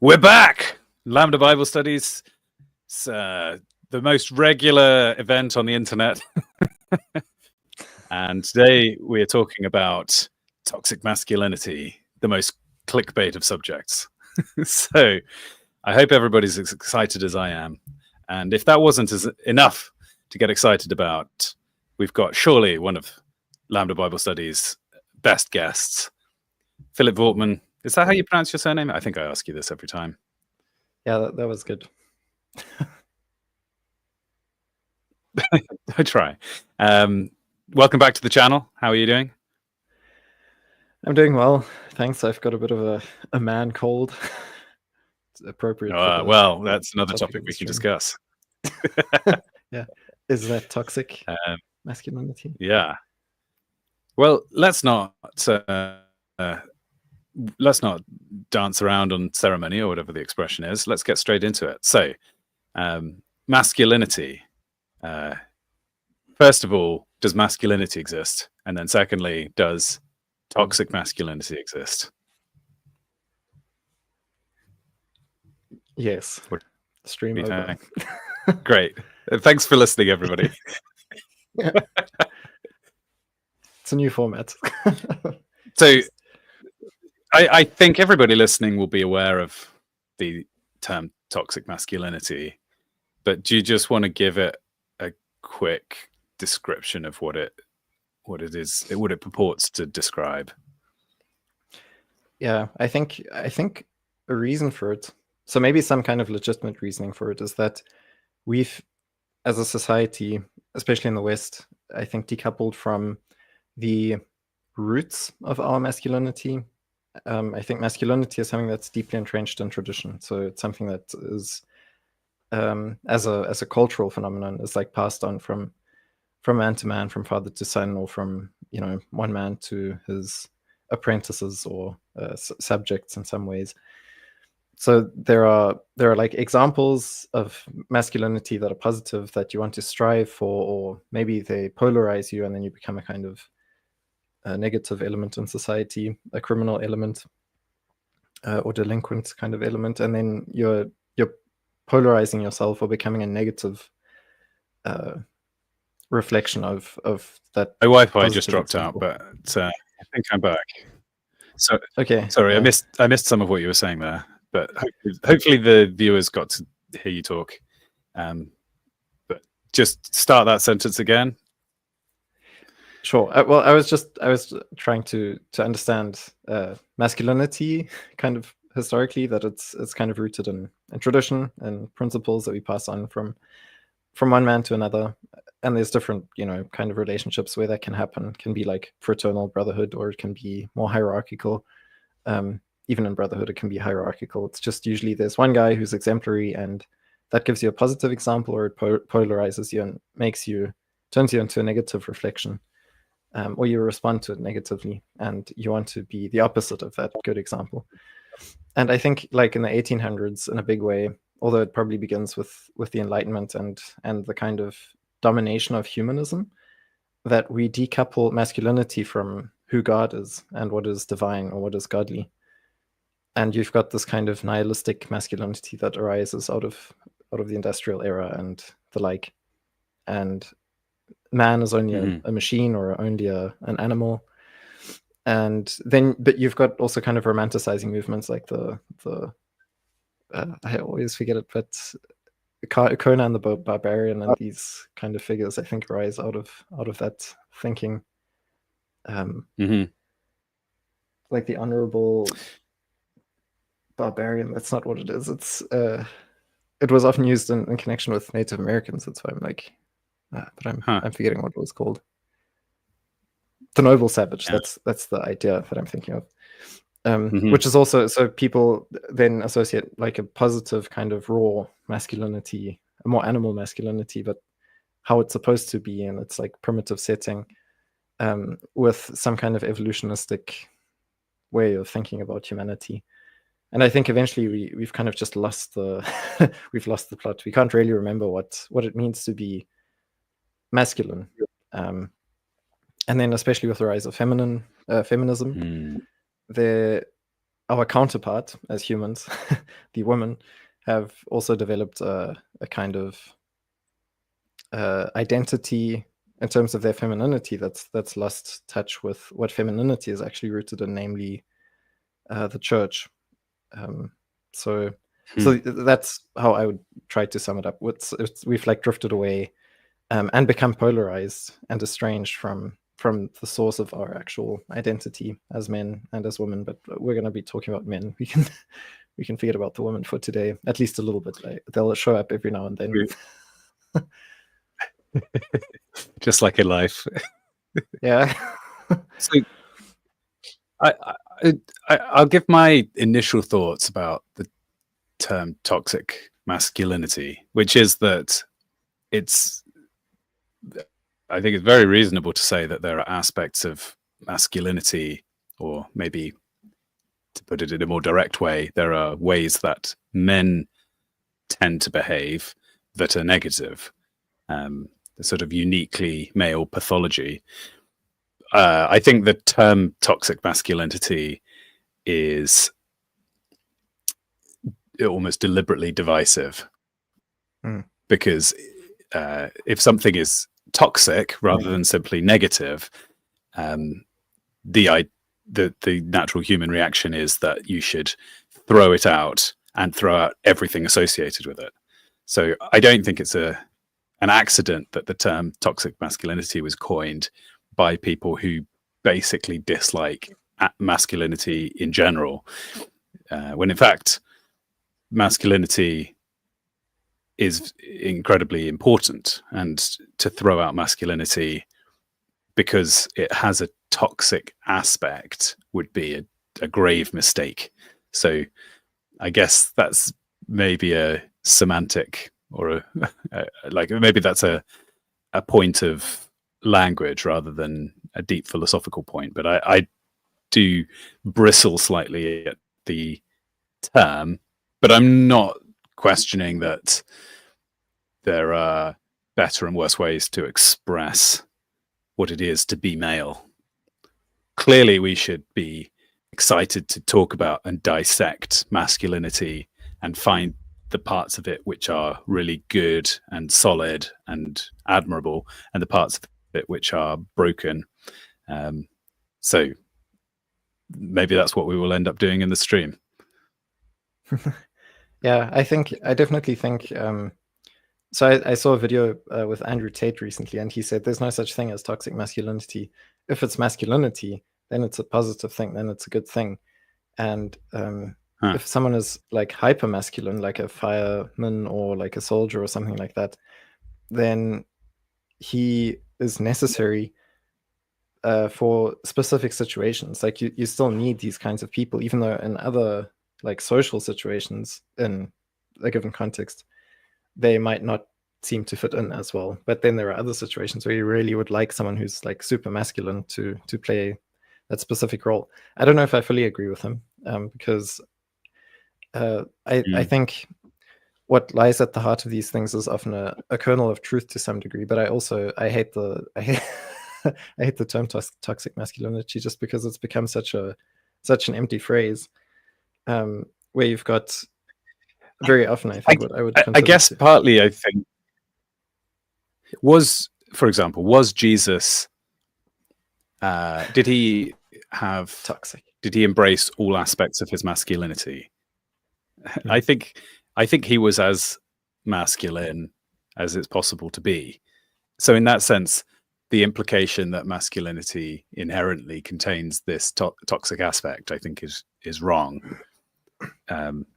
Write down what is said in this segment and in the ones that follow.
We're back! Lambda Bible Studies. It's the most regular event on the internet. And today we are talking about toxic masculinity, the most clickbait of subjects. So I hope everybody's as excited as I am. And if that wasn't enough to get excited about, we've got surely one of Lambda Bible Studies' best guests, Philip Vortman. Is that how you pronounce your surname? I think I ask you this every time. Yeah, that was good. I try. Welcome back to the channel. How are you doing? I'm doing well, thanks. I've got a bit of a man cold. It's appropriate. Well, that's another topic we can discuss. Yeah, is that toxic masculinity? Yeah. Well, let's not dance around on ceremony or whatever the expression is. Let's get straight into it. So, masculinity. First of all, does masculinity exist? And then secondly, does toxic masculinity exist? Yes. Stream over. Great. Thanks for listening, everybody. It's a new format. So I think everybody listening will be aware of the term toxic masculinity, but do you just want to give it a quick description of what it is, what it purports to describe? Yeah, I think a reason for it, so maybe some kind of legitimate reasoning for it, is that we've, as a society, especially in the West, I think decoupled from the roots of our masculinity. I think masculinity is something that's deeply entrenched in tradition. So it's something that is, as a cultural phenomenon, is like passed on from man to man, from father to son, or from one man to his apprentices or subjects in some ways. So there are like examples of masculinity that are positive that you want to strive for, or maybe they polarize you and then you become a kind of a negative element in society, a criminal element, or delinquent kind of element, and then you're polarizing yourself or becoming a negative reflection of that. My Wi-Fi just dropped out, but I think I'm back. So okay, sorry, I missed some of what you were saying there, but hopefully the viewers got to hear you talk. But just start that sentence again. Sure. Well, I was trying to understand masculinity kind of historically, that it's kind of rooted in tradition and principles that we pass on from one man to another. And there's different, kind of relationships where that can happen. It can be like fraternal brotherhood, or it can be more hierarchical. Even in brotherhood, it can be hierarchical. It's just usually there's one guy who's exemplary, and that gives you a positive example, or it polarizes you and turns you into a negative reflection. Or you respond to it negatively, and you want to be the opposite of that good example. And I think, like in the 1800s, in a big way, although it probably begins with the Enlightenment and the kind of domination of humanism, that we decouple masculinity from who God is and what is divine or what is godly. And you've got this kind of nihilistic masculinity that arises out of the industrial era and the like. And man is only a machine, or only an animal. And then, but you've got also kind of romanticizing movements like the I always forget it, but Conan the Barbarian and these kind of figures, I think, arise out of that thinking. Like the honorable barbarian, that's not what it is. It's it was often used in connection with Native Americans. That's why I'm like, but I'm forgetting what it was called. The noble savage. Yeah. That's the idea that I'm thinking of. Which is also, so people then associate like a positive kind of raw masculinity, a more animal masculinity, but how it's supposed to be in its like primitive setting, with some kind of evolutionistic way of thinking about humanity. And I think eventually we've kind of just lost we've lost the plot. We can't really remember what it means to be masculine. And then especially with the rise of feminism, there our counterpart as humans, the women, have also developed a kind of identity in terms of their femininity that's lost touch with what femininity is actually rooted in, namely the church. So that's how I would try to sum it up. We've like drifted away and become polarized and estranged from the source of our actual identity as men and as women. But we're going to be talking about men. We can forget about the women for today, at least a little bit. Like, they'll show up every now and then. Just like in life. Yeah. So I'll give my initial thoughts about the term toxic masculinity, which is that I think it's very reasonable to say that there are aspects of masculinity, or maybe to put it in a more direct way, there are ways that men tend to behave that are negative, the sort of uniquely male pathology. I think the term toxic masculinity is almost deliberately divisive, because if something is toxic rather than simply negative, the natural human reaction is that you should throw it out and throw out everything associated with it. So I don't think it's an accident that the term toxic masculinity was coined by people who basically dislike masculinity in general, when in fact masculinity is incredibly important, and to throw out masculinity because it has a toxic aspect would be a grave mistake. So I guess that's maybe a semantic, or like maybe that's a point of language rather than a deep philosophical point. But I do bristle slightly at the term, but I'm not questioning that there are better and worse ways to express what it is to be male. Clearly, we should be excited to talk about and dissect masculinity and find the parts of it which are really good and solid and admirable, and the parts of it which are broken. So maybe that's what we will end up doing in the stream. Yeah, I definitely think. So I saw a video with Andrew Tate recently, and he said there's no such thing as toxic masculinity. If it's masculinity, then it's a positive thing, then it's a good thing. And if someone is like hyper masculine, like a fireman or like a soldier or something like that, then he is necessary for specific situations. Like you still need these kinds of people, even though in other like social situations in a given context, they might not seem to fit in as well. But then there are other situations where you really would like someone who's like super masculine to play that specific role. I don't know if I fully agree with him, because I think what lies at the heart of these things is often a kernel of truth to some degree. But I hate the I hate the term toxic masculinity, just because it's become such an empty phrase, where you've got very often, I think, what I would I guess partly, I think, for example, was Jesus, did he have toxic? Did he embrace all aspects of his masculinity? I think he was as masculine as it's possible to be. So in that sense, the implication that masculinity inherently contains this toxic aspect, I think, is wrong.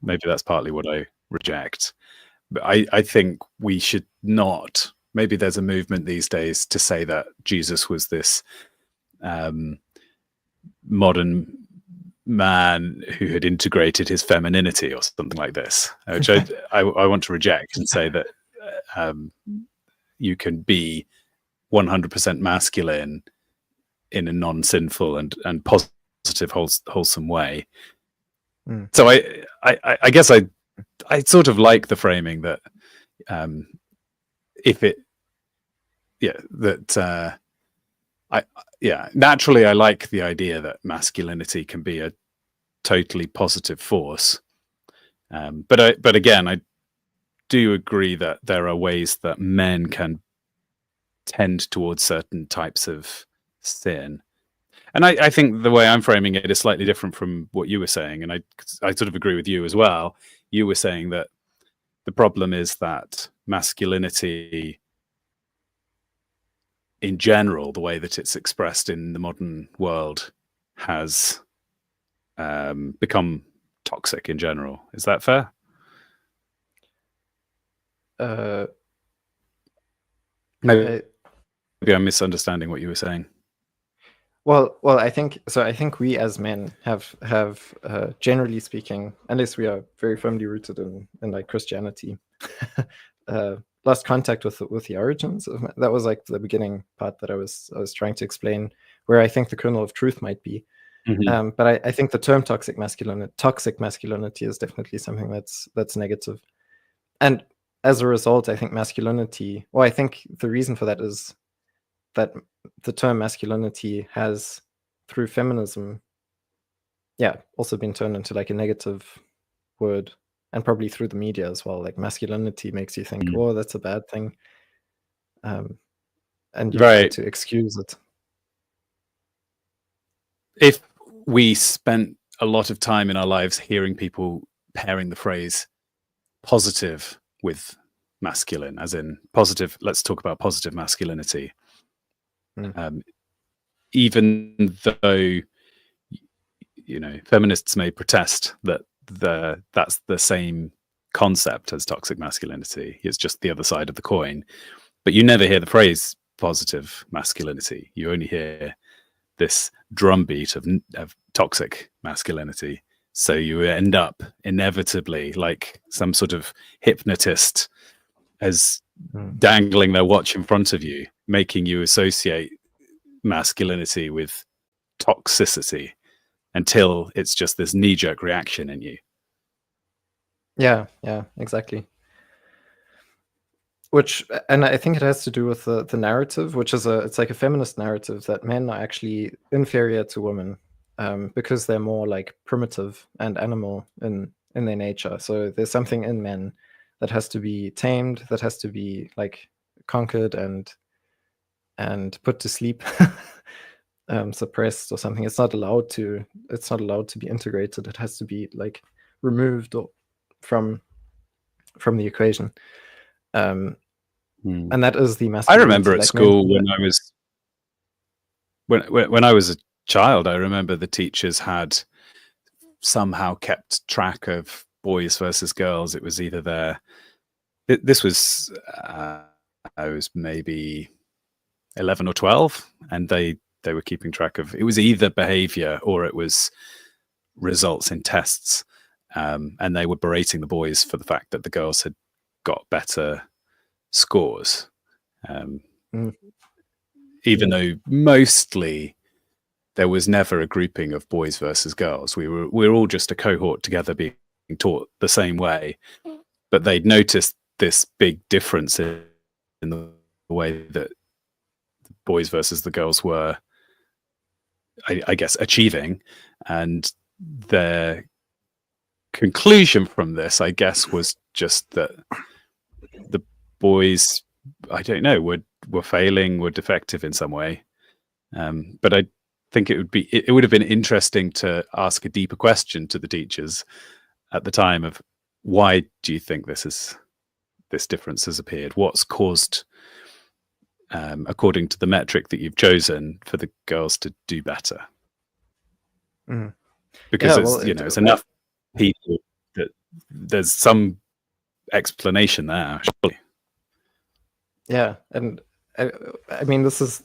Maybe that's partly what I reject. But I think we should not. Maybe there's a movement these days to say that Jesus was this modern man who had integrated his femininity or something like this, which I want to reject and say that you can be 100% masculine in a non-sinful and positive, wholesome way. So I guess I sort of like the framing that naturally I like the idea that masculinity can be a totally positive force. But again, I do agree that there are ways that men can tend towards certain types of sin. And I think the way I'm framing it is slightly different from what you were saying. And I sort of agree with you as well. You were saying that the problem is that masculinity in general, the way that it's expressed in the modern world, has become toxic in general. Is that fair? Maybe I'm misunderstanding what you were saying. Well, I think so. I think we as men have generally speaking, unless we are very firmly rooted in like Christianity, lost contact with the origins of that was like the beginning part that I was trying to explain, where I think the kernel of truth might be. Mm-hmm. But I think the term toxic masculinity is definitely something that's negative, and as a result, I think masculinity. Well, I think the reason for that is that the term masculinity has, through feminism, also been turned into like a negative word, and probably through the media as well. Like masculinity makes you think, oh, that's a bad thing, and you try to excuse it. If we spent a lot of time in our lives hearing people pairing the phrase positive with masculine, as in positive, let's talk about positive masculinity. Even though, you know, feminists may protest that that's the same concept as toxic masculinity, it's just the other side of the coin, but you never hear the phrase positive masculinity. You only hear this drumbeat of toxic masculinity. So you end up inevitably like some sort of hypnotist as dangling their watch in front of you, making you associate masculinity with toxicity until it's just this knee-jerk reaction in you. Yeah, exactly. And I think it has to do with the narrative, which is it's like a feminist narrative that men are actually inferior to women because they're more like primitive and animal in their nature. So there's something in men that has to be tamed, that has to be like conquered and put to sleep, suppressed or something. It's not allowed to be integrated. It has to be like removed from the equation. And that is the masculinity. I remember at school when I was a child, I remember the teachers had somehow kept track of boys versus girls. It was either this was I was maybe 11 or 12, and they were keeping track of, it was either behavior or it was results in tests, and they were berating the boys for the fact that the girls had got better scores, even though mostly there was never a grouping of boys versus girls. We were all just a cohort together being taught the same way, but they'd noticed this big difference in the way that the boys versus the girls were, I guess, achieving, and their conclusion from this, I guess, was just that the boys, I don't know, were failing, were defective in some way. But I think it would have been interesting to ask a deeper question to the teachers at the time of, why do you think this difference has appeared? What's caused, according to the metric that you've chosen, for the girls to do better? Because it's enough people that there's some explanation there, surely. Yeah, and I mean, this is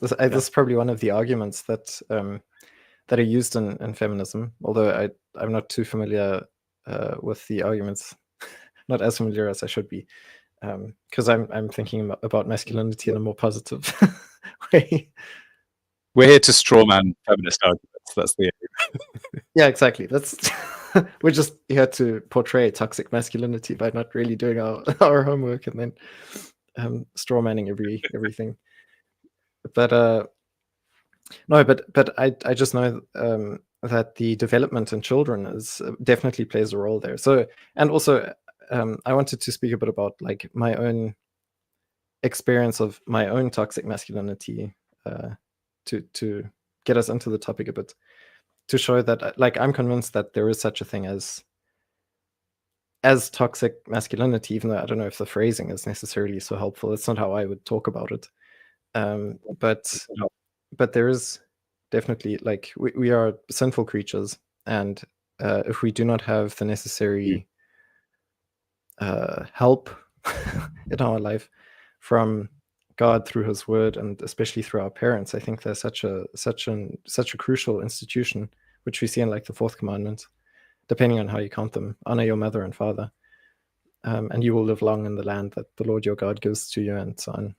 probably one of the arguments that are used in feminism. Although I'm not too familiar with the arguments, not as familiar as I should be, because I'm thinking about masculinity in a more positive way. We're here to strawman feminist arguments. That's the aim. Yeah, exactly. That's we're just here to portray toxic masculinity by not really doing our homework and then strawmanning everything. But no, but I just know the development in children is definitely plays a role there. So, and also, I wanted to speak a bit about like my own experience of my own toxic masculinity, to get us into the topic a bit, to show that like I'm convinced that there is such a thing as toxic masculinity, even though I don't know if the phrasing is necessarily so helpful. It's not how I would talk about it. But there is definitely, like, we are sinful creatures, and if we do not have the necessary help in our life from God through His Word, and especially through our parents, I think there's such a crucial institution, which we see in like the fourth commandment, depending on how you count them: honor your mother and father, and you will live long in the land that the Lord your God gives to you, and so on.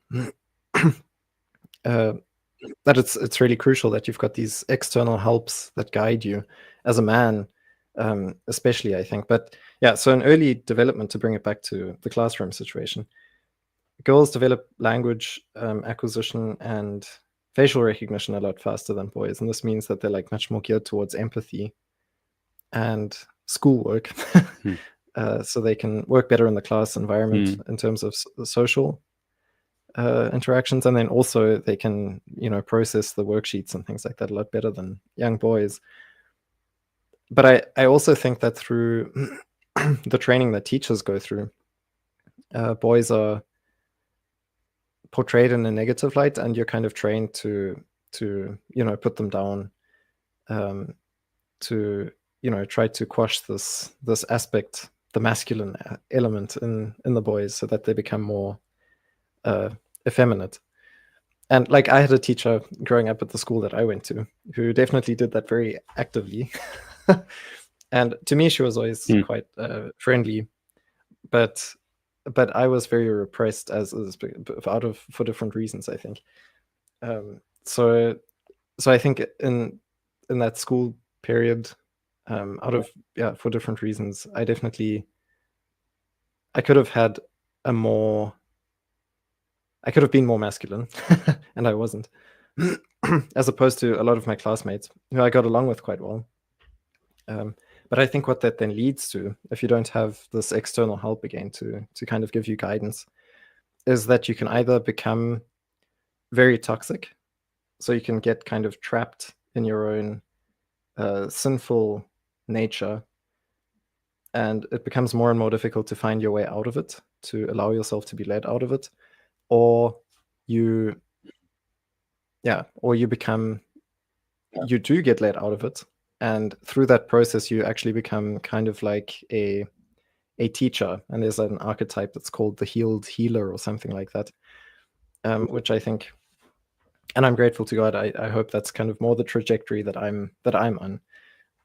That it's really crucial that you've got these external helps that guide you as a man, especially, I think. But yeah, so in early development, to bring it back to the classroom situation, girls develop language acquisition and facial recognition a lot faster than boys, and this means that they're like much more geared towards empathy and schoolwork. So they can work better in the class environment in terms of social interactions, and then also they can, process the worksheets and things like that a lot better than young boys. But I also think that through the training that teachers go through, boys are portrayed in a negative light, and you're kind of trained to put them down, to try to quash this aspect, the masculine element in the boys, so that they become more effeminate. And like, I had a teacher growing up at the school that I went to who definitely did that very actively. And to me, she was always quite friendly, but I was very repressed for different reasons, I think. So I think in that school period, for different reasons, I could have been more masculine, and I wasn't, as opposed to a lot of my classmates who I got along with quite well. But I think what that then leads to, if you don't have this external help again to kind of give you guidance, is that you can either become very toxic, so you can get kind of trapped in your own sinful nature, and it becomes more and more difficult to find your way out of it, to allow yourself to be led out of it, or you do get led out of it, and through that process you actually become kind of like a teacher. And there's an archetype that's called the healed healer or something like that, which I think, and I'm grateful to God, I hope that's kind of more the trajectory that I'm on.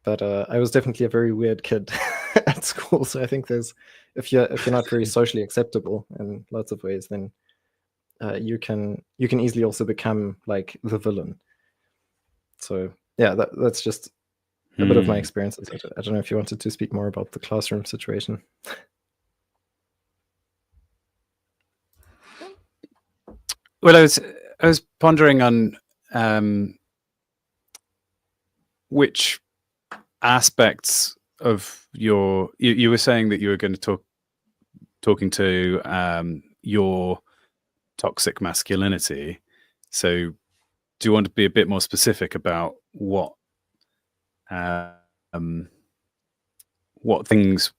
But I was definitely a very weird kid at school, so I think if you're not very socially acceptable in lots of ways, then you can easily also become like the villain. So yeah, that's just a bit of my experiences. I don't know if you wanted to speak more about the classroom situation. Well, I was pondering on which aspects of you were saying that you were going to talking to your toxic masculinity. So do you want to be a bit more specific about what things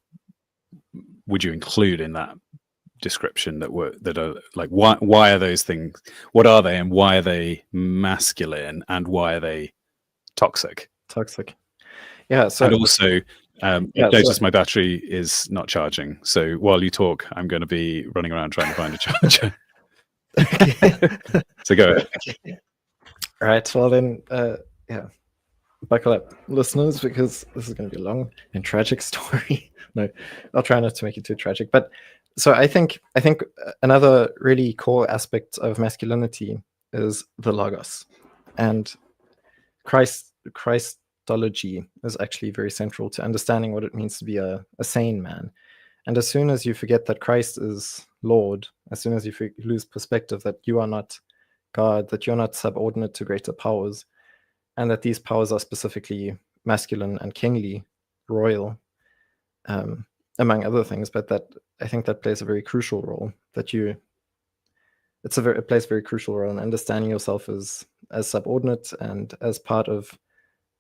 would you include in that description that are like, why are those things, what are they, and why are they masculine, and why are they toxic? Yeah. So, and also I've noticed my battery is not charging, so while you talk I'm going to be running around trying to find a charger. So go ahead. All right, well then, buckle up, listeners, because this is going to be a long and tragic story. No, I'll try not to make it too tragic. But so I think another really core aspect of masculinity is the logos, and Christology is actually very central to understanding what it means to be a sane man. And as soon as you forget that Christ is Lord, as soon as you lose perspective that you are not God, that you're not subordinate to greater powers, and that these powers are specifically masculine and kingly, royal, among other things. But that, I think that plays a very crucial role. It plays a very crucial role in understanding yourself as subordinate and as part of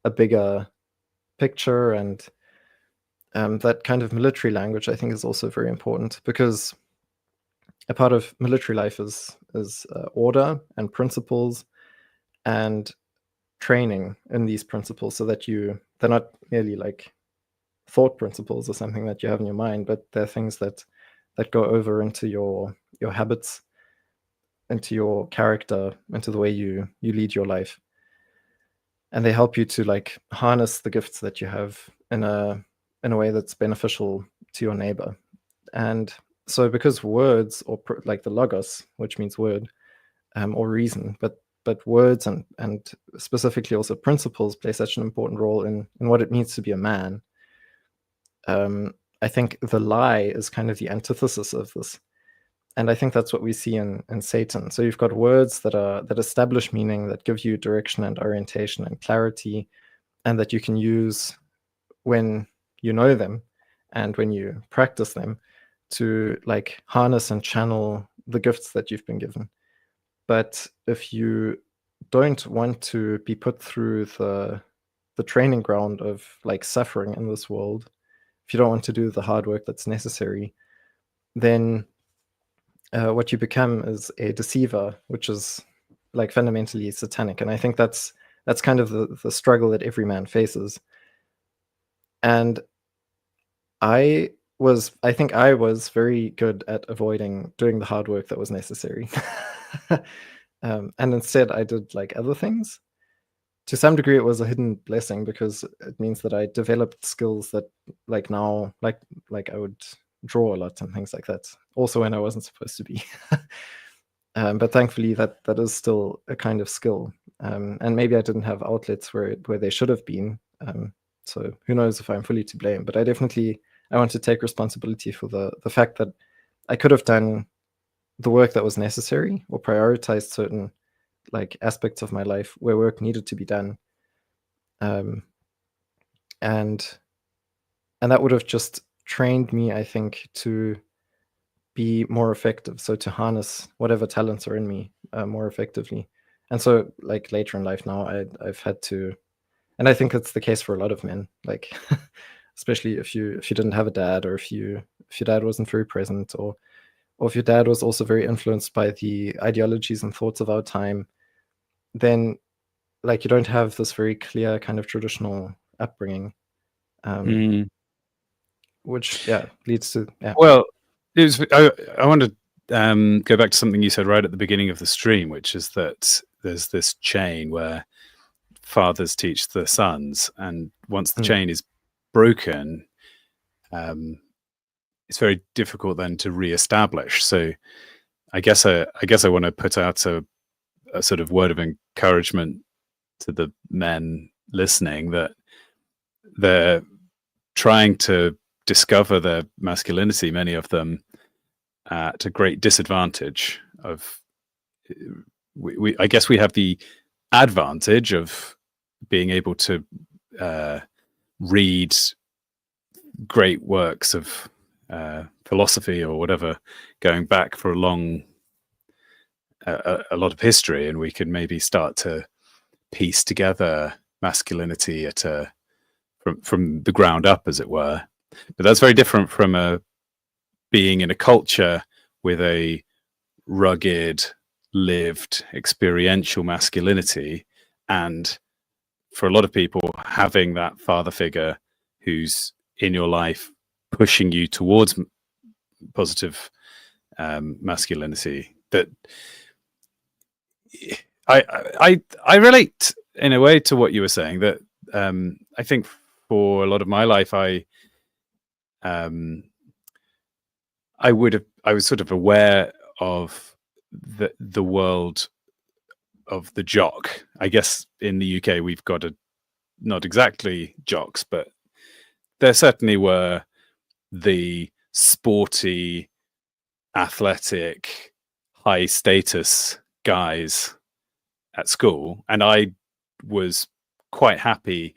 a bigger picture. And that kind of military language, I think, is also very important, because a part of military life is order and principles and training in these principles, so that they're not merely like thought principles or something that you have in your mind, but they're things that go over into your habits, into your character, into the way you lead your life. And they help you to like harness the gifts that you have in a way that's beneficial to your neighbor. And so, because words, or like the logos, which means word, or reason, but words and specifically also principles play such an important role in what it means to be a man. I think the lie is kind of the antithesis of this. And I think that's what we see in Satan. So you've got words that establish meaning, that give you direction and orientation and clarity, and that you can use when you know them and when you practice them to like harness and channel the gifts that you've been given. But if you don't want to be put through the training ground of like suffering in this world, if you don't want to do the hard work that's necessary, then what you become is a deceiver, which is like fundamentally satanic. And I think that's kind of the struggle that every man faces. And I think I was very good at avoiding doing the hard work that was necessary. And instead I did like other things. To some degree, it was a hidden blessing, because it means that I developed skills that like now, like I would draw a lot and things like that, also when I wasn't supposed to be. But thankfully that is still a kind of skill. And maybe I didn't have outlets where they should have been. So who knows if I'm fully to blame, but I want to take responsibility for the fact that I could have done the work that was necessary, or prioritized certain like aspects of my life where work needed to be done. And that would have just trained me, I think, to be more effective. So to harness whatever talents are in me more effectively. And so like later in life now, I've had to, and I think it's the case for a lot of men, like especially if you didn't have a dad, or if your dad wasn't very present, or if your dad was also very influenced by the ideologies and thoughts of our time, then like you don't have this very clear kind of traditional upbringing, which leads to Well, I want to go back to something you said right at the beginning of the stream, which is that there's this chain where fathers teach the sons, and once the chain is broken, it's very difficult then to reestablish. So I guess I want to put out a sort of word of encouragement to the men listening, that they're trying to discover their masculinity, many of them at a great disadvantage of I guess we have the advantage of being able to read great works of philosophy or whatever, going back for a lot of history, and we can maybe start to piece together masculinity from the ground up, as it were. But that's very different from being in a culture with a rugged, lived, experiential masculinity, and for a lot of people, having that father figure who's in your life pushing you towards positive masculinity. That I relate in a way to what you were saying, that I think for a lot of my life, I was sort of aware of the world of the jock. I guess in the UK we've got not exactly jocks, but there certainly were the sporty, athletic, high status guys at school, and I was quite happy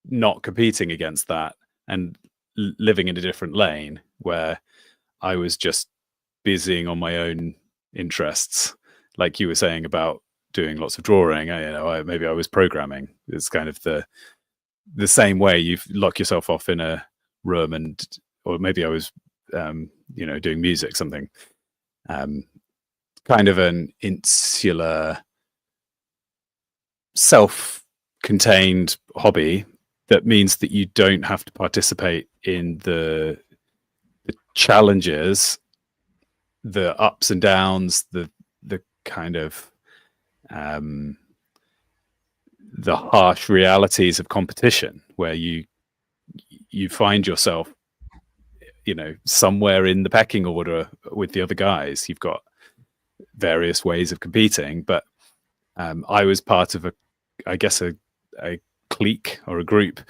not competing against that and living in a different lane where I was just busying on my own interests, like you were saying about doing lots of drawing. Maybe I was programming. It's kind of the same way you lock yourself off in a room, or maybe I was doing music, something kind of an insular, self-contained hobby that means that you don't have to participate in the challenges, the ups and downs, the kind of the harsh realities of competition, where you find yourself, somewhere in the pecking order with the other guys. You've got various ways of competing, but I was part of a clique or a group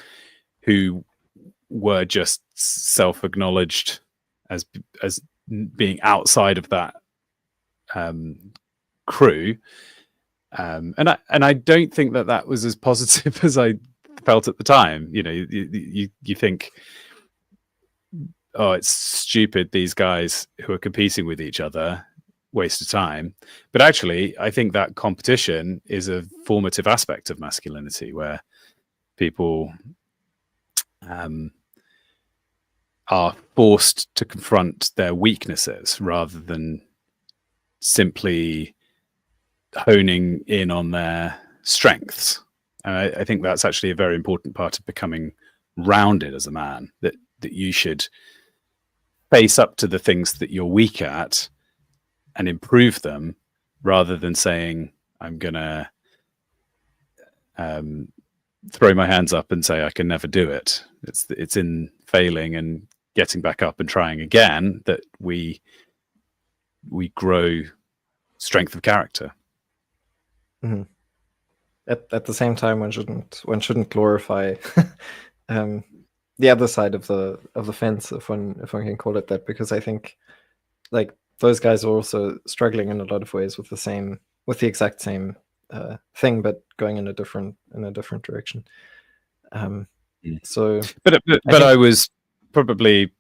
who were just self-acknowledged as being outside of that crew, and I don't think that was as positive as I felt at the time. You think, oh, it's stupid, these guys who are competing with each other, waste of time. But actually, I think that competition is a formative aspect of masculinity, where people are forced to confront their weaknesses rather than simply honing in on their strengths. And I think that's actually a very important part of becoming rounded as a man, that you should face up to the things that you're weak at and improve them, rather than saying, I'm gonna throw my hands up and say I can never do it. It's in failing and getting back up and trying again that we grow strength of character. Mm-hmm. At the same time, one shouldn't glorify the other side of the fence, if one can call it that, because I think like those guys are also struggling in a lot of ways with the exact same thing, but going in a different direction. So, but I was probably,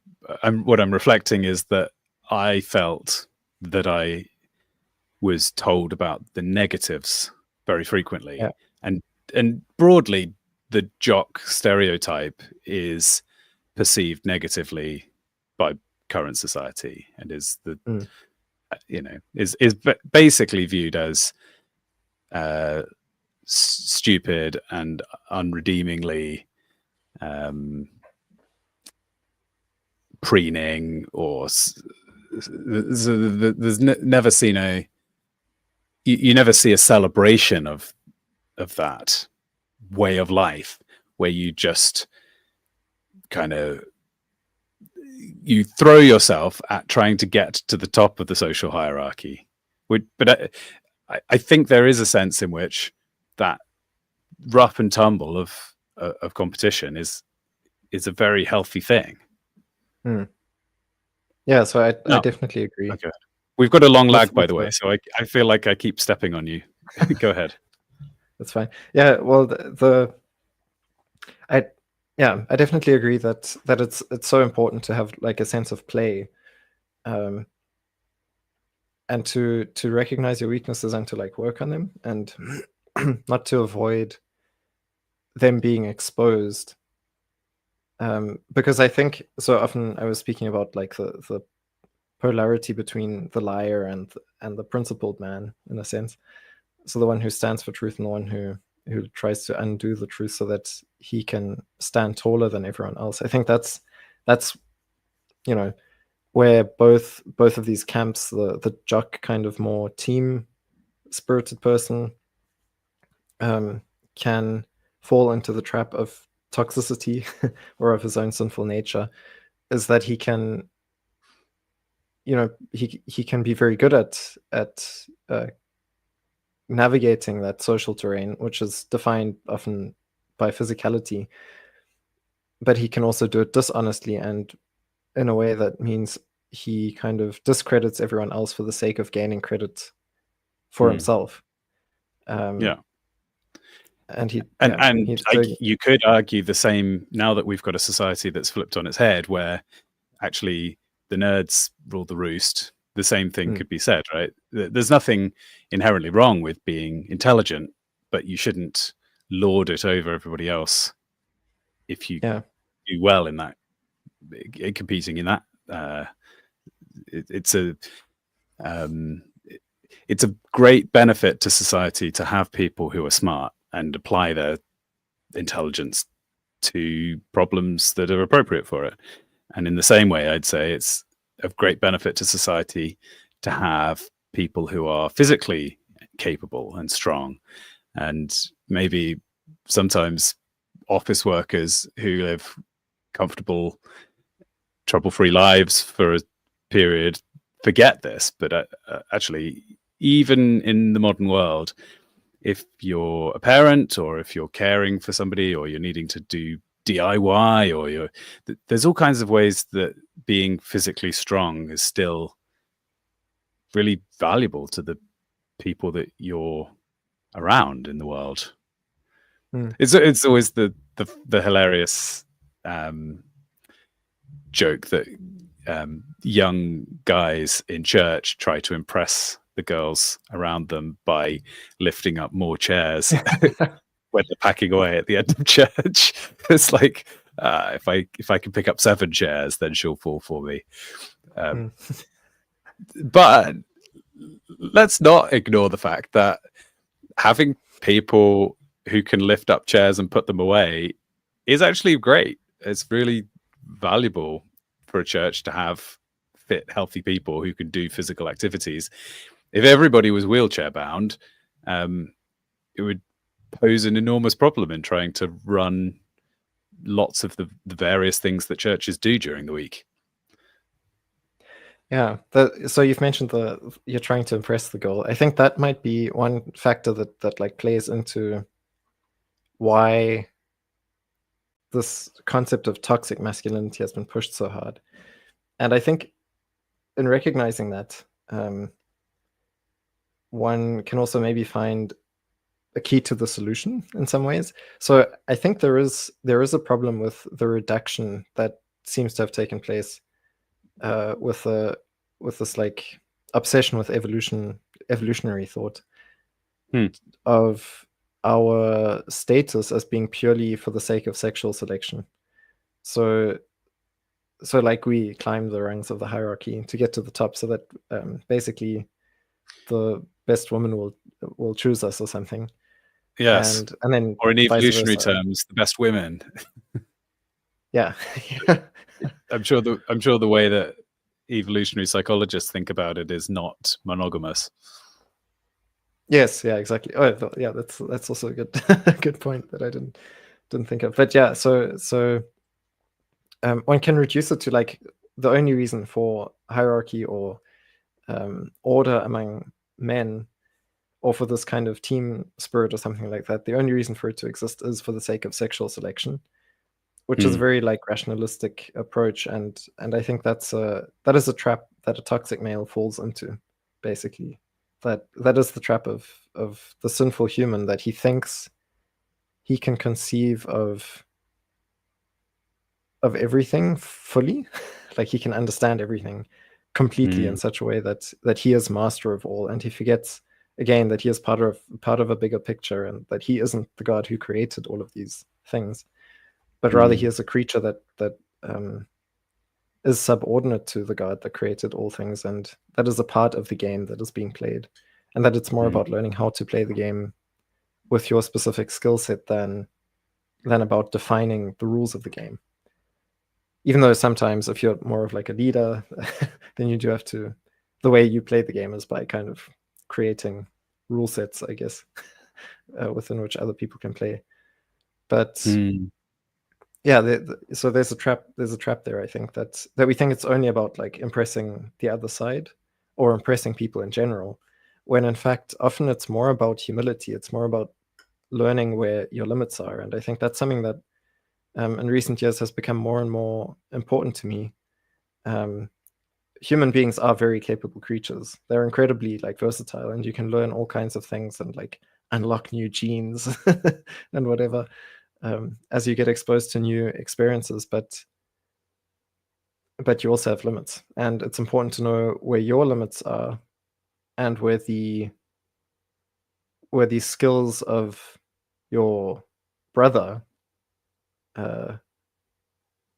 what I'm reflecting is that I felt that I was told about the negatives very frequently, yeah. and broadly, the jock stereotype is perceived negatively by current society, and is is basically viewed as stupid and unredeemingly preening, or there's never seen you never see a celebration of that way of life, where you just kind of you throw yourself at trying to get to the top of the social hierarchy. But I think there is a sense in which that rough and tumble of competition is a very healthy thing. Yeah, so I definitely agree. Okay. We've got a long lag, by the way, so I feel like I keep stepping on you. Go ahead. That's fine. Yeah, well, I definitely agree that it's so important to have like a sense of play, and to recognize your weaknesses and to like work on them, and not to avoid them being exposed. Because I think so often I was speaking about like the polarity between the liar and the principled man, in a sense. So the one who stands for truth and the one who tries to undo the truth so that he can stand taller than everyone else. I think that's where both of these camps, the jock kind of more team spirited person, can fall into the trap of toxicity or of his own sinful nature, is that he can he can be very good at navigating that social terrain, which is defined often by physicality, but he can also do it dishonestly and in a way that means he kind of discredits everyone else for the sake of gaining credit for himself. Yeah, And you could argue the same now that we've got a society that's flipped on its head, where actually the nerds rule the roost. The same thing could be said, right? There's nothing inherently wrong with being intelligent, but you shouldn't lord it over everybody else if you do well in that, competing in that. It's a great benefit to society to have people who are smart and apply their intelligence to problems that are appropriate for it. And in the same way, I'd say it's of great benefit to society to have people who are physically capable and strong, and maybe sometimes office workers who live comfortable, trouble-free lives for a period forget this. But actually, even in the modern world, if you're a parent, or if you're caring for somebody, or you're needing to do DIY, or there's all kinds of ways that being physically strong is still really valuable to the people that you're around in the world. It's always the hilarious joke that young guys in church try to impress the girls around them by lifting up more chairs when they're packing away at the end of church. It's like, if I can pick up 7 chairs, then she'll fall for me. But let's not ignore the fact that having people who can lift up chairs and put them away is actually great. It's really valuable for a church to have fit, healthy people who can do physical activities. If everybody was wheelchair bound, it would pose an enormous problem in trying to run lots of the various things that churches do during the week. Yeah. So you've mentioned you're trying to impress the goal. I think that might be one factor that like plays into why this concept of toxic masculinity has been pushed so hard. And I think in recognizing that, one can also maybe find a key to the solution in some ways. So I think there is a problem with the reduction that seems to have taken place with this like obsession with evolutionary thought of our status as being purely for the sake of sexual selection. So like we climb the rungs of the hierarchy to get to the top, so that basically the best woman will choose us or something. Yes, and then, or in evolutionary terms, the best women. Yeah. I'm sure the way that evolutionary psychologists think about it is not monogamous. Yes, yeah, exactly. Oh, yeah, that's also a good point that I didn't think of. But yeah, so one can reduce it to like the only reason for hierarchy or order among men, or for this kind of team spirit or something like that. The only reason for it to exist is for the sake of sexual selection, which is a very like rationalistic approach, and I think that is a trap that a toxic male falls into, basically. That is the trap of the sinful human, that he thinks he can conceive of everything fully, like he can understand everything completely in such a way that he is master of all, and he forgets again that he is part of a bigger picture, and that he isn't the God who created all of these things, but rather he is a creature that is subordinate to the God that created all things, and that is a part of the game that is being played, and that it's more about learning how to play the game with your specific skill set than about defining the rules of the game. Even though sometimes if you're more of like a leader, then you do have to, the way you play the game is by kind of creating rule sets, I guess, within which other people can play. But yeah, so there's a trap there, I think, that we think it's only about like impressing the other side or impressing people in general, when in fact often it's more about humility. It's more about learning where your limits are. And I think that's something that in recent years has become more and more important to me. Human beings are very capable creatures. They're incredibly like versatile, and you can learn all kinds of things and like unlock new genes and whatever, as you get exposed to new experiences. But you also have limits, and it's important to know where your limits are and where the skills of your brother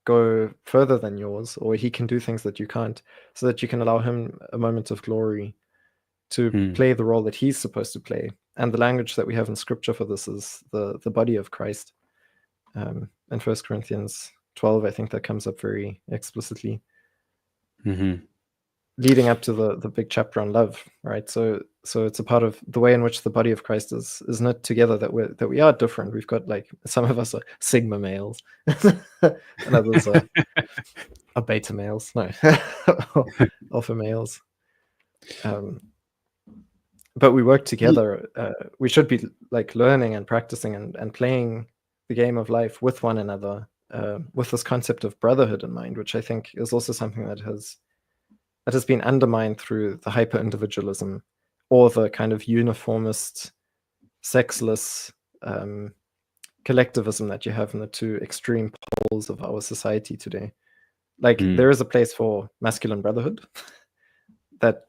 go further than yours, or he can do things that you can't, so that you can allow him a moment of glory to play the role that he's supposed to play. And the language that we have in scripture for this is the body of Christ. In 1 Corinthians 12, I think that comes up very explicitly, leading up to the big chapter on love, right? So it's a part of the way in which the body of Christ is knit together, that we are different. We've got, like, some of us are sigma males and others are beta males, no, alpha males. But we work together. We should be, like, learning and practicing and playing the game of life with one another, with this concept of brotherhood in mind, which I think is also something that has been undermined through the hyper-individualism, or the kind of uniformist, sexless collectivism that you have in the two extreme poles of our society today. Like, there is a place for masculine brotherhood that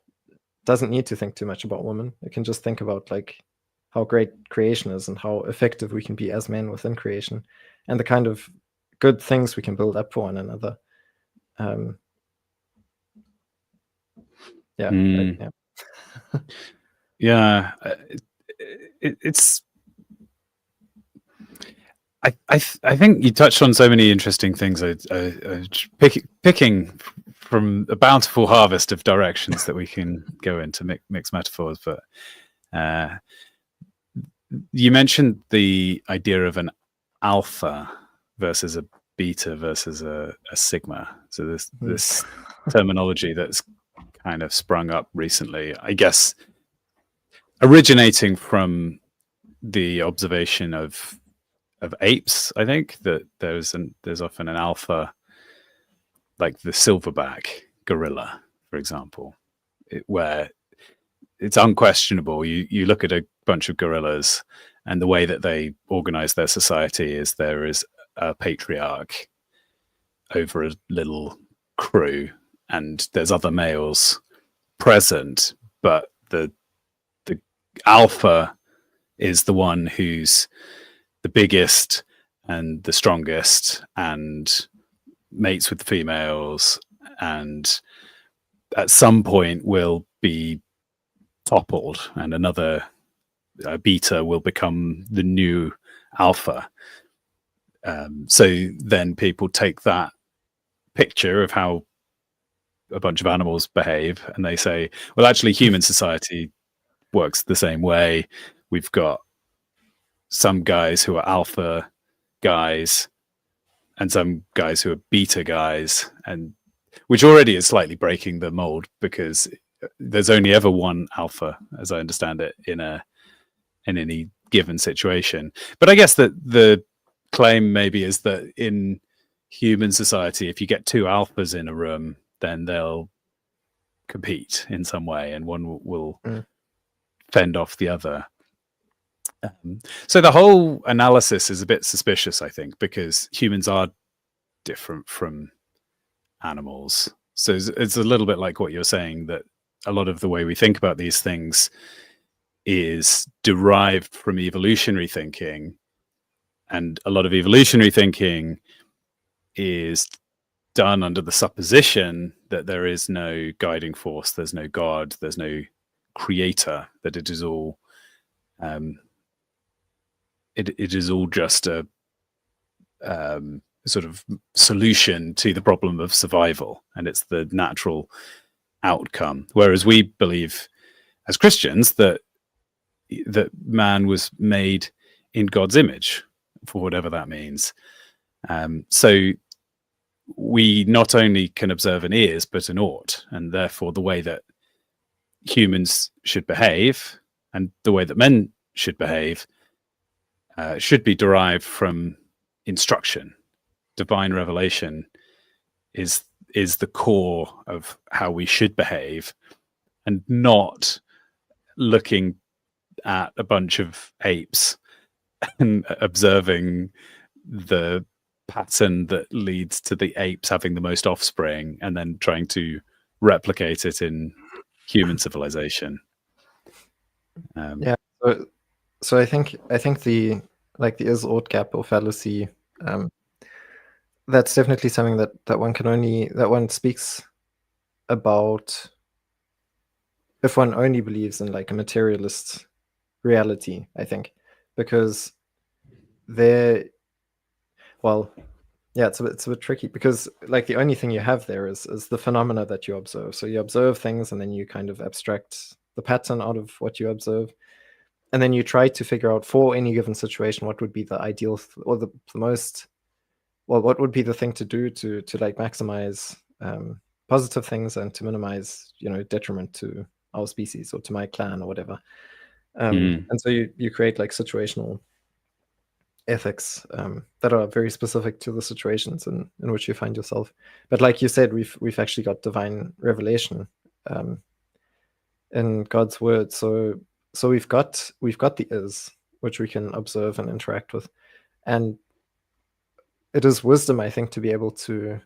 doesn't need to think too much about women. It can just think about, like, how great creation is and how effective we can be as men within creation, and the kind of good things we can build up for one another. It's I think you touched on so many interesting things. Picking from a bountiful harvest of directions that we can go into, mixed metaphors. But you mentioned the idea of an alpha versus a beta versus a sigma. So this terminology that's kind of sprung up recently, I guess, originating from the observation of apes. I think that there's often an alpha, like the silverback gorilla, for example, where it's unquestionable. You look at a bunch of gorillas, and the way that they organize their society is there is a patriarch over a little crew, and there's other males present, but the alpha is the one who's the biggest and the strongest and mates with the females, and at some point will be toppled, and another beta will become the new alpha. So then people take that picture of how a bunch of animals behave, and they say, well, actually human society works the same way. We've got some guys who are alpha guys and some guys who are beta guys, and which already is slightly breaking the mold, because there's only ever one alpha, as I understand it, in any given situation. But I guess that the claim maybe is that in human society, if you get two alphas in a room, then they'll compete in some way, and one will fend off the other. So the whole analysis is a bit suspicious, I think, because humans are different from animals. So it's a little bit like what you're saying, that a lot of the way we think about these things is derived from evolutionary thinking, and a lot of evolutionary thinking is done under the supposition that there is no guiding force, there's no God, there's no creator, that it is all it is all just a sort of solution to the problem of survival, and it's the natural outcome. Whereas we believe as Christians that man was made in God's image, for whatever that means. So we not only can observe an is, but an ought, and therefore the way that humans should behave and the way that men should behave should be derived from instruction. Divine revelation is the core of how we should behave, and not looking at a bunch of apes and observing the pattern that leads to the apes having the most offspring, and then trying to replicate it in human civilization. Yeah. So I think the the is-ought gap or fallacy, that's definitely something that one speaks about if one only believes in like a materialist reality, I think, because it's a bit tricky, because like the only thing you have there is the phenomena that you observe. So you observe things and then you kind of abstract the pattern out of what you observe, and then you try to figure out for any given situation what would be the ideal or the most, well, what would be the thing to do to like maximize positive things and to minimize, detriment to our species or to my clan or whatever. And so you create like situational ethics that are very specific to the situations in which you find yourself. But like you said, we've actually got divine revelation in God's word. So we've got the is, which we can observe and interact with, and it is wisdom, I think, to be able to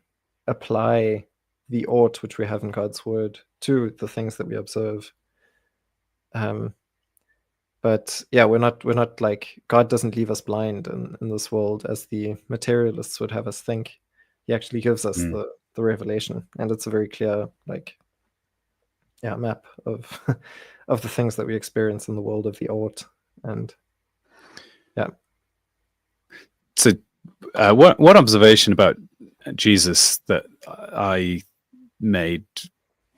apply the ought which we have in God's word to the things that we observe. But yeah, we're not like, God doesn't leave us blind in this world as the materialists would have us think. He actually gives us the revelation, and it's a very clear map of of the things that we experience in the world of the ought. And yeah. So one observation about Jesus that I made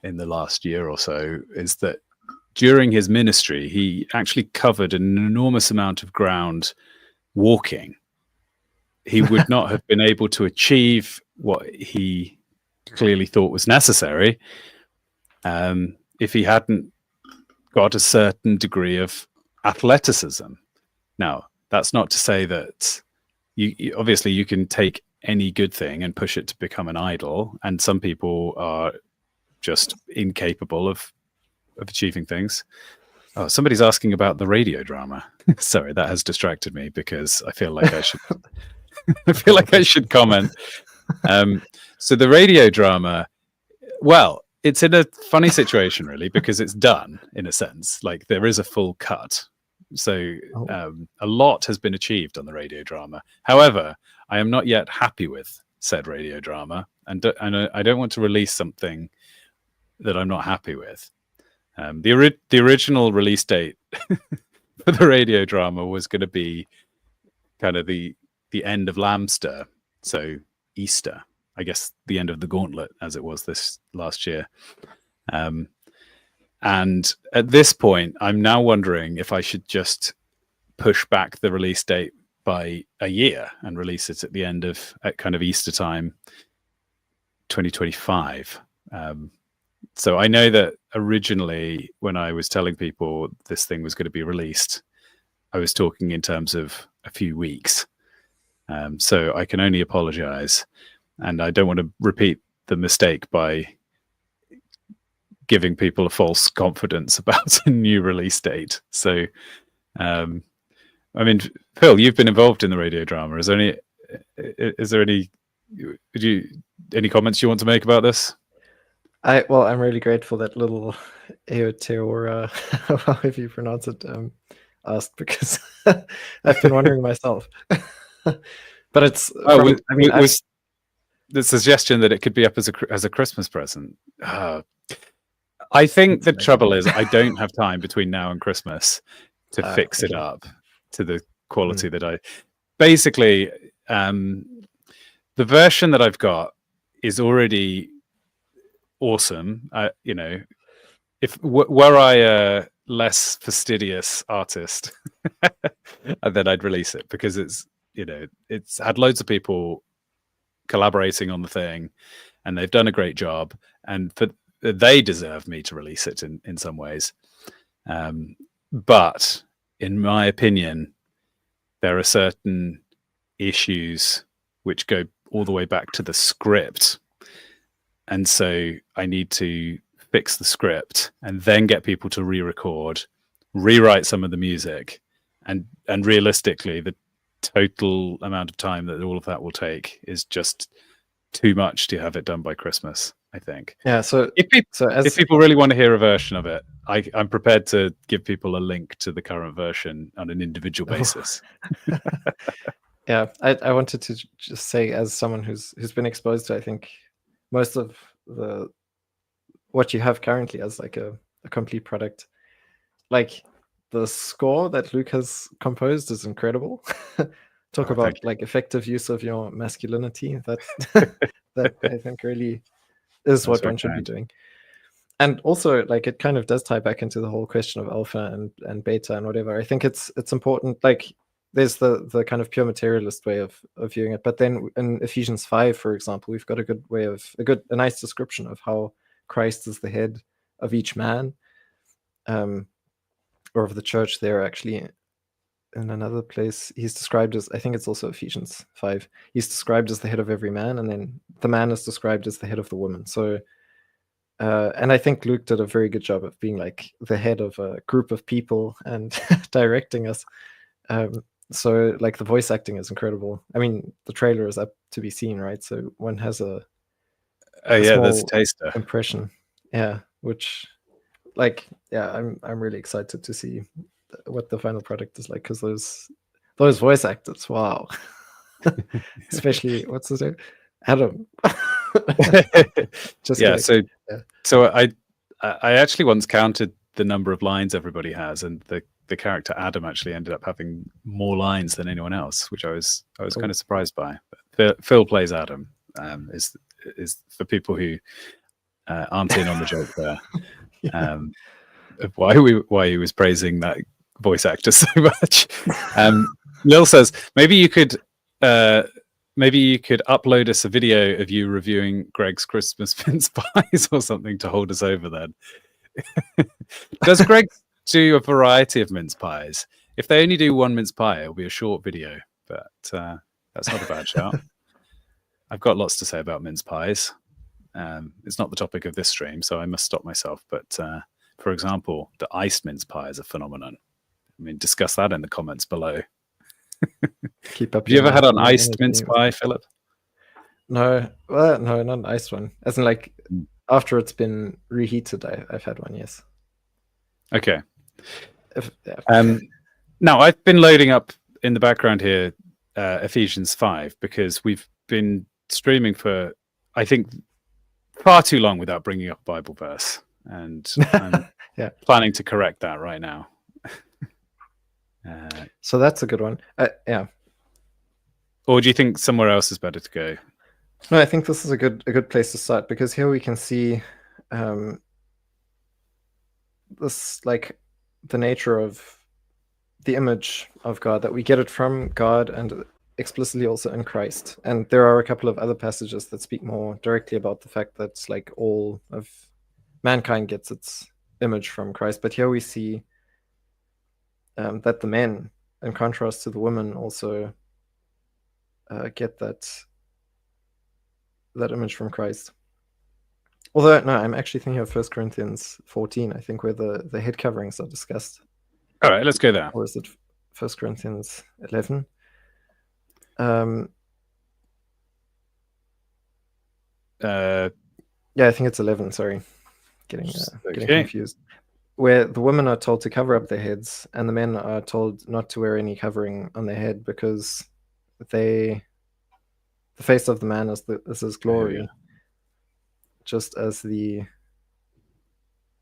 in the last year or so is that during his ministry, he actually covered an enormous amount of ground walking. He would not have been able to achieve what he clearly thought was necessary if he hadn't got a certain degree of athleticism. Now, that's not to say that obviously you can take any good thing and push it to become an idol, and some people are just incapable of achieving things. Oh, somebody's asking about the radio drama. Sorry, that has distracted me because I feel like I should. I feel like I should comment. So the radio drama, well, it's in a funny situation really, because it's done in a sense. Like there is a full cut, so a lot has been achieved on the radio drama. However, I am not yet happy with said radio drama, and I don't want to release something that I'm not happy with. The original release date for the radio drama was going to be kind of the end of Lambster, so Easter, I guess, the end of the gauntlet as it was this last year. And at this point, I'm now wondering if I should just push back the release date by a year and release it at kind of Easter time, 2025. So I know that originally when I was telling people this thing was going to be released, I was talking in terms of a few weeks. So I can only apologize. And I don't want to repeat the mistake by giving people a false confidence about a new release date. So, I mean, Phil, you've been involved in the radio drama. Is there any comments you want to make about this? I'm really grateful that little Aotearoa, however you pronounce it, asked, because I've been wondering myself. But it's was the suggestion that it could be up as a Christmas present. I think the trouble is I don't have time between now and Christmas to fix it up to the quality that I basically the version that I've got is already awesome. If were I a less fastidious artist, then I'd release it, because it's had loads of people collaborating on the thing, and they've done a great job, and they deserve me to release it in some ways. But in my opinion, there are certain issues which go all the way back to the script. And so I need to fix the script and then get people to re-record, rewrite some of the music, and realistically, the total amount of time that all of that will take is just too much to have it done by Christmas, I think. Yeah. So if people really want to hear a version of it, I'm prepared to give people a link to the current version on an individual basis. Yeah, I wanted to just say, as someone who's been exposed to, I think, most of what you have currently as like a complete product, like the score that Luke has composed is incredible. Talk about like effective use of your masculinity. That I think really is what one should be doing. And also, like, it kind of does tie back into the whole question of alpha and beta and whatever. I think it's important. Like, there's the kind of pure materialist way of viewing it, but then in Ephesians 5, for example, we've got a nice description of how Christ is the head of each man, or of the church. There, actually, in another place, he's described as, I think it's also Ephesians 5, he's described as the head of every man, and then the man is described as the head of the woman. So and I think Luke did a very good job of being like the head of a group of people and directing us. So like the voice acting is incredible. I mean, the trailer is up to be seen, right? So one has a there's a taster impression. Yeah, which, like, yeah, I'm really excited to see what the final product is like, because those voice actors, wow. Especially, what's his name? Adam. Just yeah. So I actually once counted the number of lines everybody has, and the character Adam actually ended up having more lines than anyone else, which I was cool. Kind of surprised by. But Phil plays Adam. Is for people who aren't in on the joke there. Yeah. Why he was praising that voice actor so much. Lil says maybe you could upload us a video of you reviewing Greg's Christmas mince pies or something to hold us over then. Does Greg do a variety of mince pies? If they only do one mince pie, it'll be a short video, but that's not a bad shout. I've got lots to say about mince pies. It's not the topic of this stream, so I must stop myself. But for example, the iced mince pie is a phenomenon. I mean, discuss that in the comments below. Keep up. Have you ever had an iced mince pie, Philip? No, well, no, not an iced one. As in, like, after it's been reheated, I've had one. Yes. Okay. Now I've been loading up in the background here Ephesians 5 because we've been streaming for, I think, far too long without bringing up a Bible verse, and I'm planning to correct that right now. So that's a good one. Yeah. Or do you think somewhere else is better to go? No, I think this is a good place to start, because here we can see this, like, the nature of the image of God, that we get it from God and explicitly also in Christ. And there are a couple of other passages that speak more directly about the fact that, like, all of mankind gets its image from Christ. But here we see that the men, in contrast to the women, also get that image from Christ. Although, no, I'm actually thinking of 1 Corinthians 14, I think, where the head coverings are discussed. All right, let's go there. Or is it 1 Corinthians 11? Yeah, I think it's 11, sorry. Getting confused. Where the women are told to cover up their heads, and the men are told not to wear any covering on their head, because the face of the man is his glory, just as the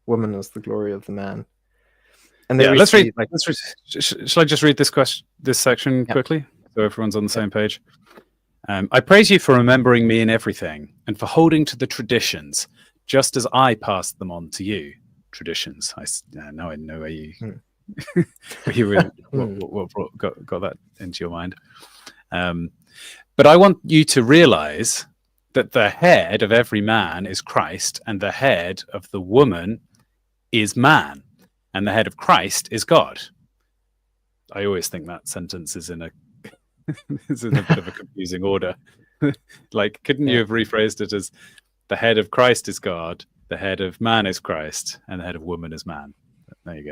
woman is the glory of the man. And then let's read. Shall I just read this section quickly, so everyone's on the same page? I praise you for remembering me in everything, and for holding to the traditions, just as I passed them on to you. Traditions. Now I know where you what got that into your mind. But I want you to realize that the head of every man is Christ, and the head of the woman is man, and the head of Christ is God. I always think that sentence is in a bit of a confusing order. Like, couldn't you have rephrased it as the head of Christ is God, the head of man is Christ, and the head of woman is man? There you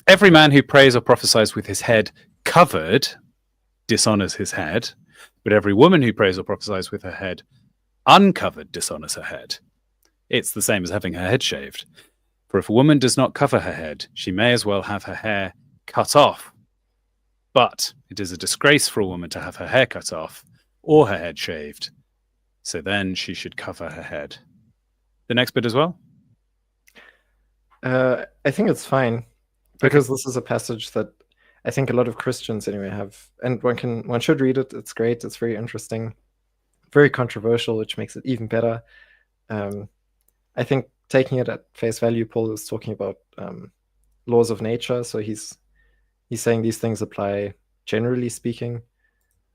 Every man who prays or prophesies with his head covered dishonors his head, but every woman who prays or prophesies with her head uncovered dishonors her head. It's the same as having her head shaved. For if a woman does not cover her head, she may as well have her hair cut off. But it is a disgrace for a woman to have her hair cut off or her head shaved. So then she should cover her head. The next bit as well? I think it's fine, because this is a passage that I think a lot of Christians anyway have, and one should read it. It's great. It's very interesting, very controversial, which makes it even better. I think taking it at face value, Paul is talking about laws of nature. So he's saying these things apply generally speaking.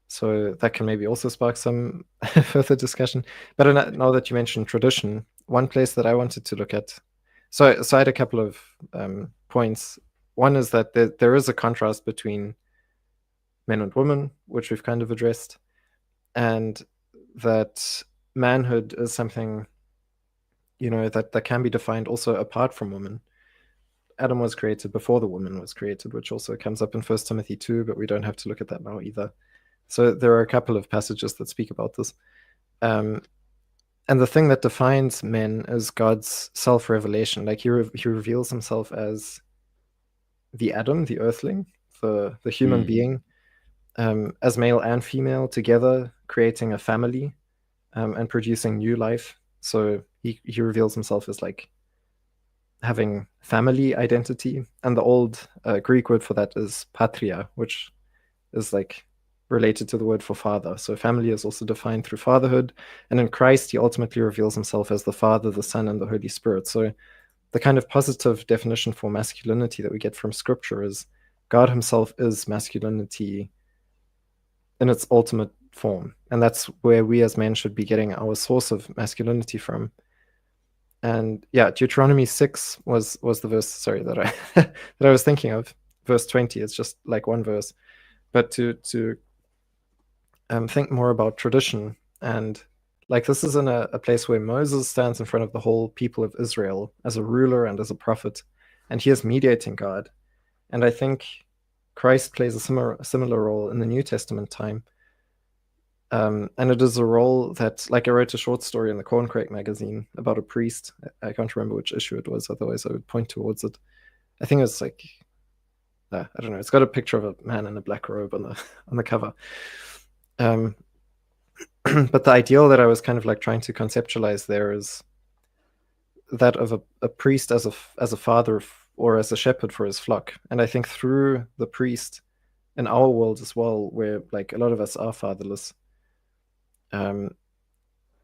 So that can maybe also spark some further discussion. But now that you mentioned tradition, one place that I wanted to look at. So I had a couple of points. One is that there is a contrast between men and women, which we've kind of addressed, and that manhood is something, that can be defined also apart from women. Adam was created before the woman was created, which also comes up in 1 Timothy 2, but we don't have to look at that now either. So there are a couple of passages that speak about this. And the thing that defines men is God's self-revelation. Like he reveals himself as the Adam, the earthling, the human being, as male and female together, creating a family and producing new life. So he reveals himself as like having family identity. And the old Greek word for that is patria, which is like related to the word for father. So family is also defined through fatherhood. And in Christ, he ultimately reveals himself as the Father, the Son, and the Holy Spirit. So the kind of positive definition for masculinity that we get from Scripture is God himself is masculinity in its ultimate form. And that's where we as men should be getting our source of masculinity from. And yeah, Deuteronomy 6 was the verse, sorry, that I that I was thinking of. Verse 20, it's just like one verse. But to think more about tradition, and like this is in a place where Moses stands in front of the whole people of Israel as a ruler and as a prophet, and he is mediating God. And I think Christ plays a similar role in the New Testament time. And it is a role that, like, I wrote a short story in the Corncrake magazine about a priest. I can't remember which issue it was, otherwise I would point towards it. I think it's like, I don't know, it's got a picture of a man in a black robe on the cover. But the ideal that I was kind of like trying to conceptualize there is that of a priest as a father or as a shepherd for his flock. And I think through the priest in our world as well, where like a lot of us are fatherless,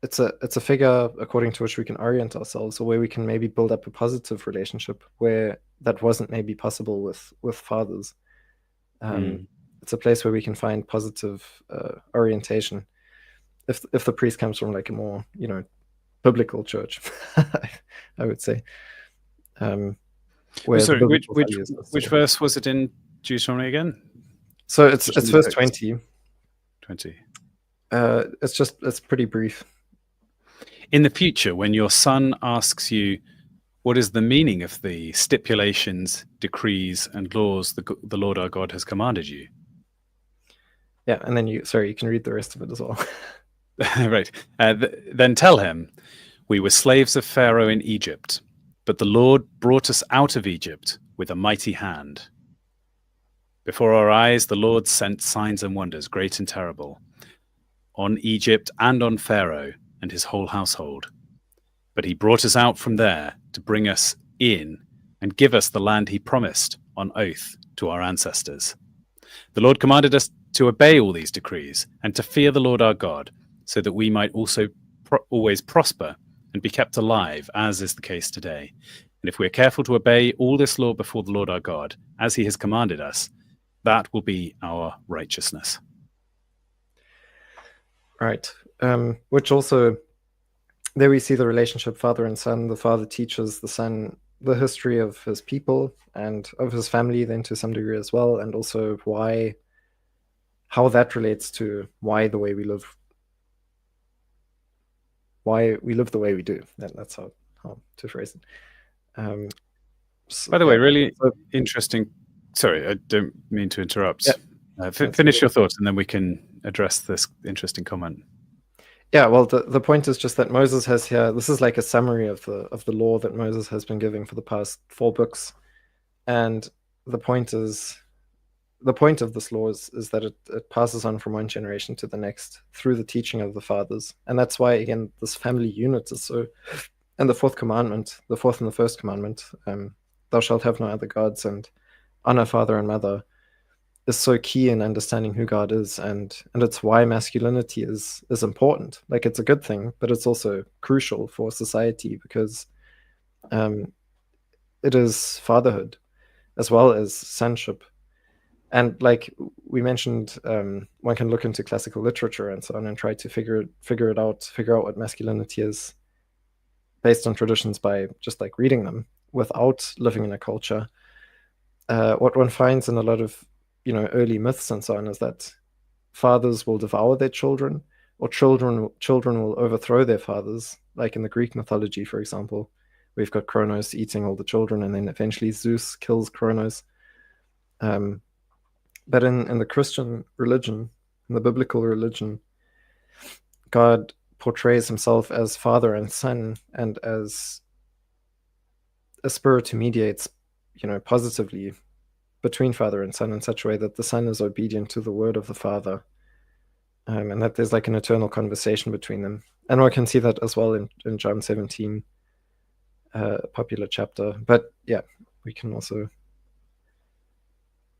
it's a figure according to which we can orient ourselves, or where we can maybe build up a positive relationship where that wasn't maybe possible with fathers. It's a place where we can find positive orientation. If the priest comes from like a more, biblical church, I would say. Sorry, which verse was it in Deuteronomy again? So it's verse 20. 20. It's pretty brief. In the future, when your son asks you, what is the meaning of the stipulations, decrees, and laws the Lord our God has commanded you? Yeah, and then you can read the rest of it as well. Right. Then tell him, we were slaves of Pharaoh in Egypt, but the Lord brought us out of Egypt with a mighty hand. Before our eyes, the Lord sent signs and wonders, great and terrible, on Egypt and on Pharaoh and his whole household. But he brought us out from there to bring us in and give us the land he promised on oath to our ancestors. The Lord commanded us to obey all these decrees and to fear the Lord our God, so that we might also always prosper and be kept alive, as is the case today. And if we are careful to obey all this law before the Lord our God, as he has commanded us, that will be our righteousness. Right. Which also, there we see the relationship father and son. The father teaches the son the history of his people and of his family, then to some degree as well, and also how that relates to why the way we live the way we do. That's how to phrase it. By the way, really So, interesting. Sorry, I don't mean to interrupt. yeah, Finish your thoughts, and then we can address this interesting comment. yeah. Well, the point is just that Moses has here. This is like a summary of the law that Moses has been giving for the past 4 books, and the point is the point of this law is that it passes on from one generation to the next through the teaching of the fathers, and that's why again this family unit is so. And the fourth commandment, the fourth and the first commandment, thou shalt have no other gods, and honor father and mother, is so key in understanding who God is, and it's why masculinity is important. Like it's a good thing, but it's also crucial for society because it is fatherhood as well as sonship. And like we mentioned, one can look into classical literature and so on and try to figure out what masculinity is based on traditions by just like reading them without living in a culture. What one finds in a lot of early myths and so on is that fathers will devour their children, or children will overthrow their fathers. Like in the Greek mythology, for example, we've got Kronos eating all the children, and then eventually Zeus kills Kronos. But in the Christian religion, in the biblical religion, God portrays himself as father and son, and as a spirit who mediates, positively between father and son in such a way that the son is obedient to the word of the father, and that there's like an eternal conversation between them. And one can see that as well in John 17, a popular chapter. But yeah, we can also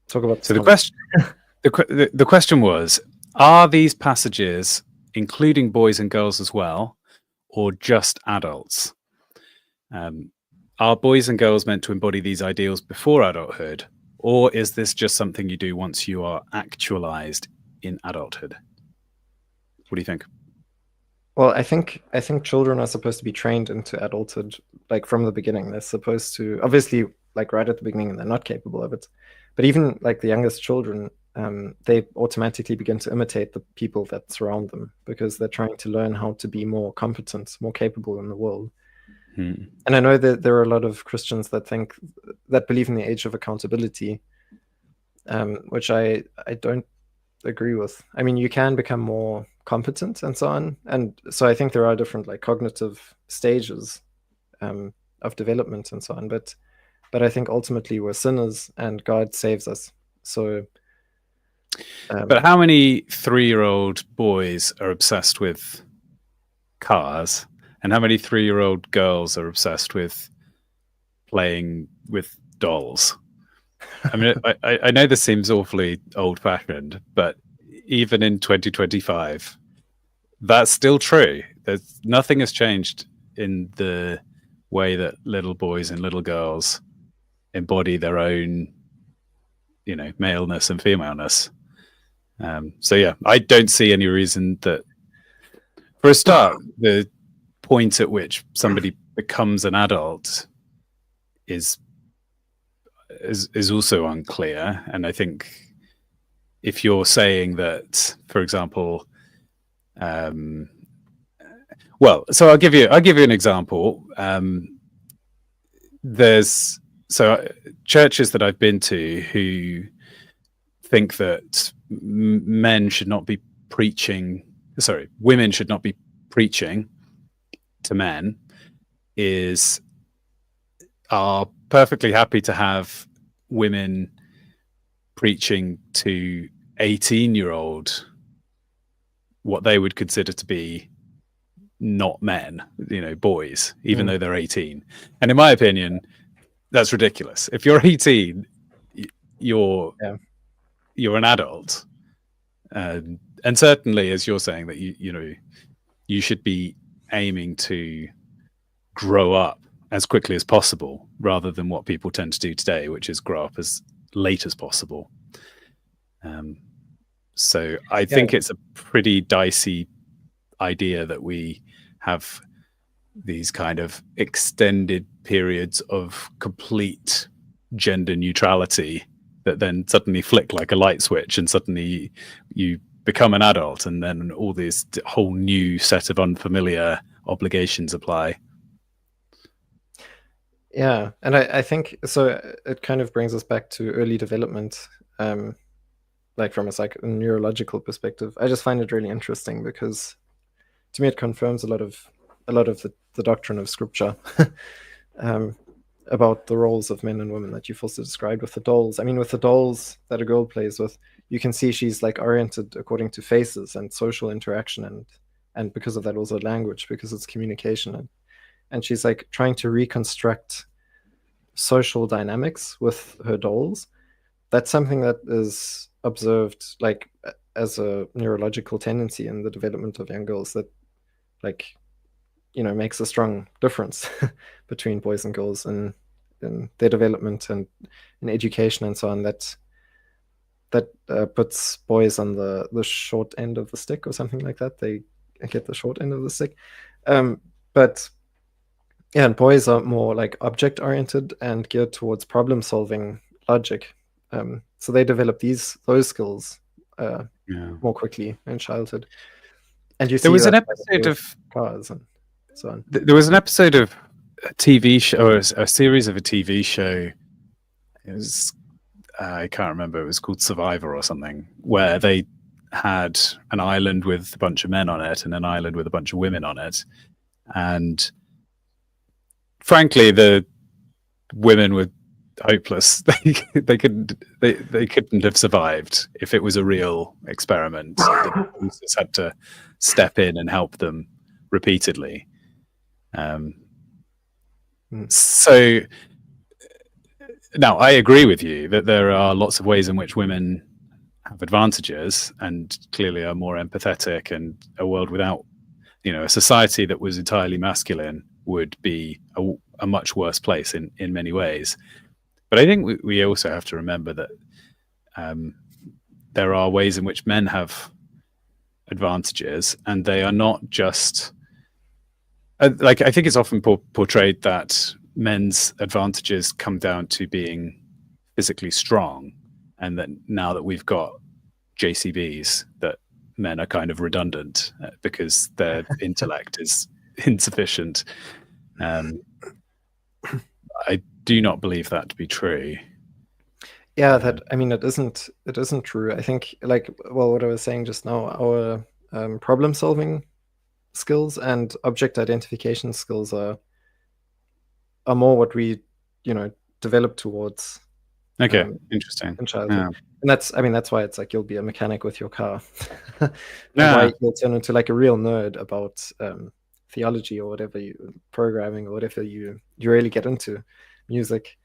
talk about. So the question was: are these passages including boys and girls as well, or just adults? Are boys and girls meant to embody these ideals before adulthood, or is this just something you do once you are actualized in adulthood? What do you think? Well, I think children are supposed to be trained into adulthood, like from the beginning. They're supposed to, obviously, like right at the beginning, they're not capable of it. But even like the youngest children, they automatically begin to imitate the people that surround them because they're trying to learn how to be more competent, more capable in the world. And I know that there are a lot of Christians that believe in the age of accountability, which I don't agree with. I mean, you can become more competent and so on, and so I think there are different like cognitive stages of development and so on. But I think ultimately we're sinners and God saves us. So, but how many 3-year-old boys are obsessed with cars, and how many 3-year-old girls are obsessed with playing with dolls? I mean, I know this seems awfully old-fashioned, but even in 2025, that's still true. Nothing has changed in the way that little boys and little girls embody their own, maleness and femaleness. So yeah, I don't see any reason that, for a start, the point at which somebody becomes an adult is also unclear. And I think if you're saying that, for example, so I'll give you an example. There's churches that I've been to who think that women should not be preaching to men, are perfectly happy to have women preaching to 18-year-old, what they would consider to be not men, boys, even though they're 18. And in my opinion, that's ridiculous. If you're 18, you're an adult, and certainly, as you're saying, that you should be aiming to grow up as quickly as possible, rather than what people tend to do today, which is grow up as late as possible. So I think it's a pretty dicey idea that we have these kind of extended periods of complete gender neutrality that then suddenly flick like a light switch, and suddenly you become an adult, and then all this whole new set of unfamiliar obligations apply. Yeah, and I think so. It kind of brings us back to early development, like from a neurological perspective. I just find it really interesting because to me it confirms a lot of the doctrine of scripture um, about the roles of men and women that you've also described with the dolls. I mean, with the dolls that a girl plays with, you can see she's like oriented according to faces and social interaction, and because of that also language, because it's communication, and she's like trying to reconstruct social dynamics with her dolls. That's something that is observed like as a neurological tendency in the development of young girls that like makes a strong difference between boys and girls in their development and in education and so on. That puts boys on the short end of the stick or something like that. They get the short end of the stick. But yeah, and boys are more like object oriented and geared towards problem solving logic. So they develop those skills Yeah. more quickly in childhood. And you There see was an that episode with of cars and so on. there was an episode of a TV show, or a series of a TV show. It was I can't remember. It was called Survivor or something, where they had an island with a bunch of men on it and an island with a bunch of women on it. And frankly, the women were hopeless. They couldn't have survived if it was a real experiment. The producers had to step in and help them repeatedly. So now I agree with you that there are lots of ways in which women have advantages and clearly are more empathetic, and a world without, a society that was entirely masculine would be a much worse place in many ways. But I think we also have to remember that there are ways in which men have advantages, and they are not just like, I think it's often portrayed that men's advantages come down to being physically strong, and that now that we've got JCBs, that men are kind of redundant because their intellect is insufficient. I do not believe that to be true. Yeah, it isn't true. I think what I was saying just now, our problem solving skills and object identification skills are more what we develop towards Okay, interesting. in childhood. Yeah. And that's why it's like you'll be a mechanic with your car. And Yeah. why you'll turn into like a real nerd about theology or whatever, programming or whatever you really get into, music.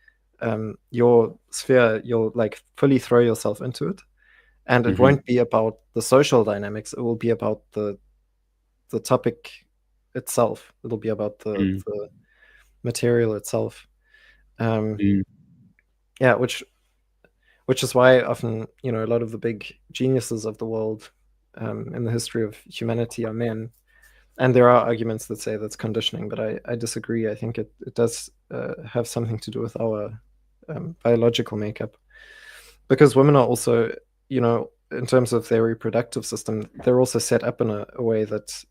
Your sphere, you'll like fully throw yourself into it, and it won't be about the social dynamics. It will be about the topic itself. It'll be about the material itself. Yeah, which is why often a lot of the big geniuses of the world in the history of humanity are men. And there are arguments that say that's conditioning, but I disagree. I think it does have something to do with our biological makeup, because women are also, in terms of their reproductive system, they're also set up in a way that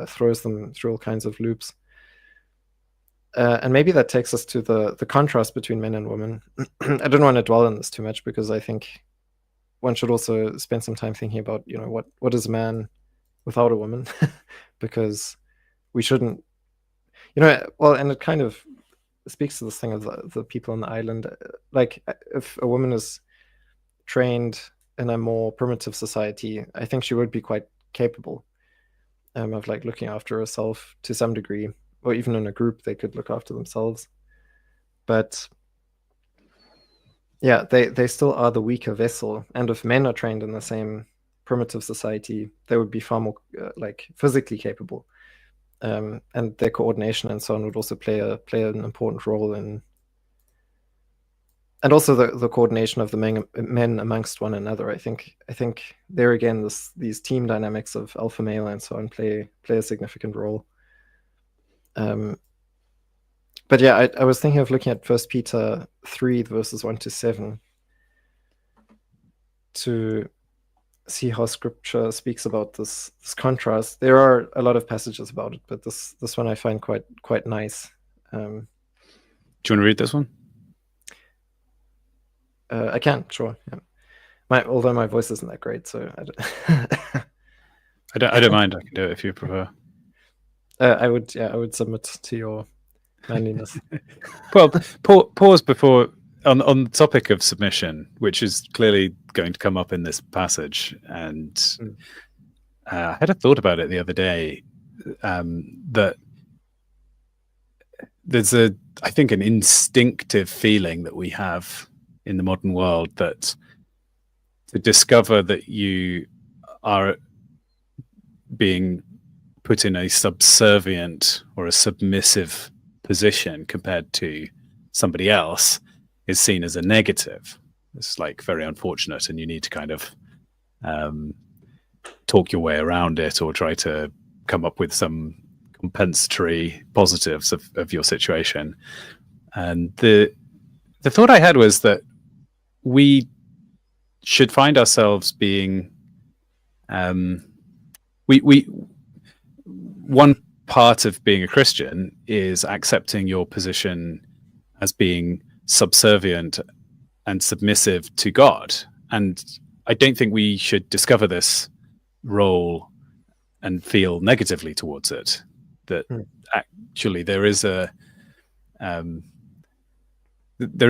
throws them through all kinds of loops. And maybe that takes us to the contrast between men and women. I don't want to dwell on this too much, because I think one should also spend some time thinking about, what is a man without a woman, because we shouldn't, well, and it kind of speaks to this thing of the people on the island. Like, if a woman is trained in a more primitive society, I think she would be quite capable of like looking after herself to some degree, or even in a group they could look after themselves. But yeah, they still are the weaker vessel, and if men are trained in the same primitive society, they would be far more like physically capable, and their coordination and so on would also play an important role in, and also the coordination of the men amongst one another. I think there again, these team dynamics of alpha male and so on play a significant role. But yeah, I was thinking of looking at 1 Peter 3 verses 1-7 to see how scripture speaks about this contrast. There are a lot of passages about it, but this one I find quite nice. Do you want to read this one? I can, sure. Yeah. Although my voice isn't that great, so I don't. I don't mind. I can do it if you prefer. I would submit to your manliness. Well, pause before on the topic of submission, which is clearly going to come up in this passage. And I had a thought about it the other day, that there's I think an instinctive feeling that we have in the modern world that to discover that you are being put in a subservient or a submissive position compared to somebody else is seen as a negative. It's like very unfortunate, and you need to kind of talk your way around it or try to come up with some compensatory positives of your situation. And the thought I had was that we should find ourselves being one part of being a Christian is accepting your position as being subservient and submissive to God. And I don't think we should discover this role and feel negatively towards it. That actually there is a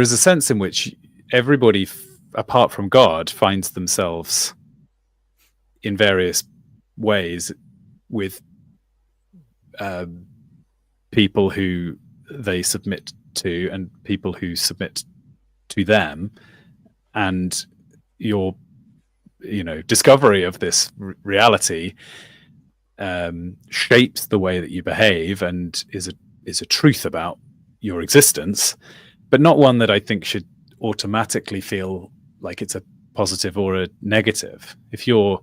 sense in which everybody apart from God finds themselves in various ways with people who they submit to and people who submit to them, and your discovery of this reality shapes the way that you behave and is a truth about your existence, but not one that I think should automatically feel like it's a positive or a negative. If your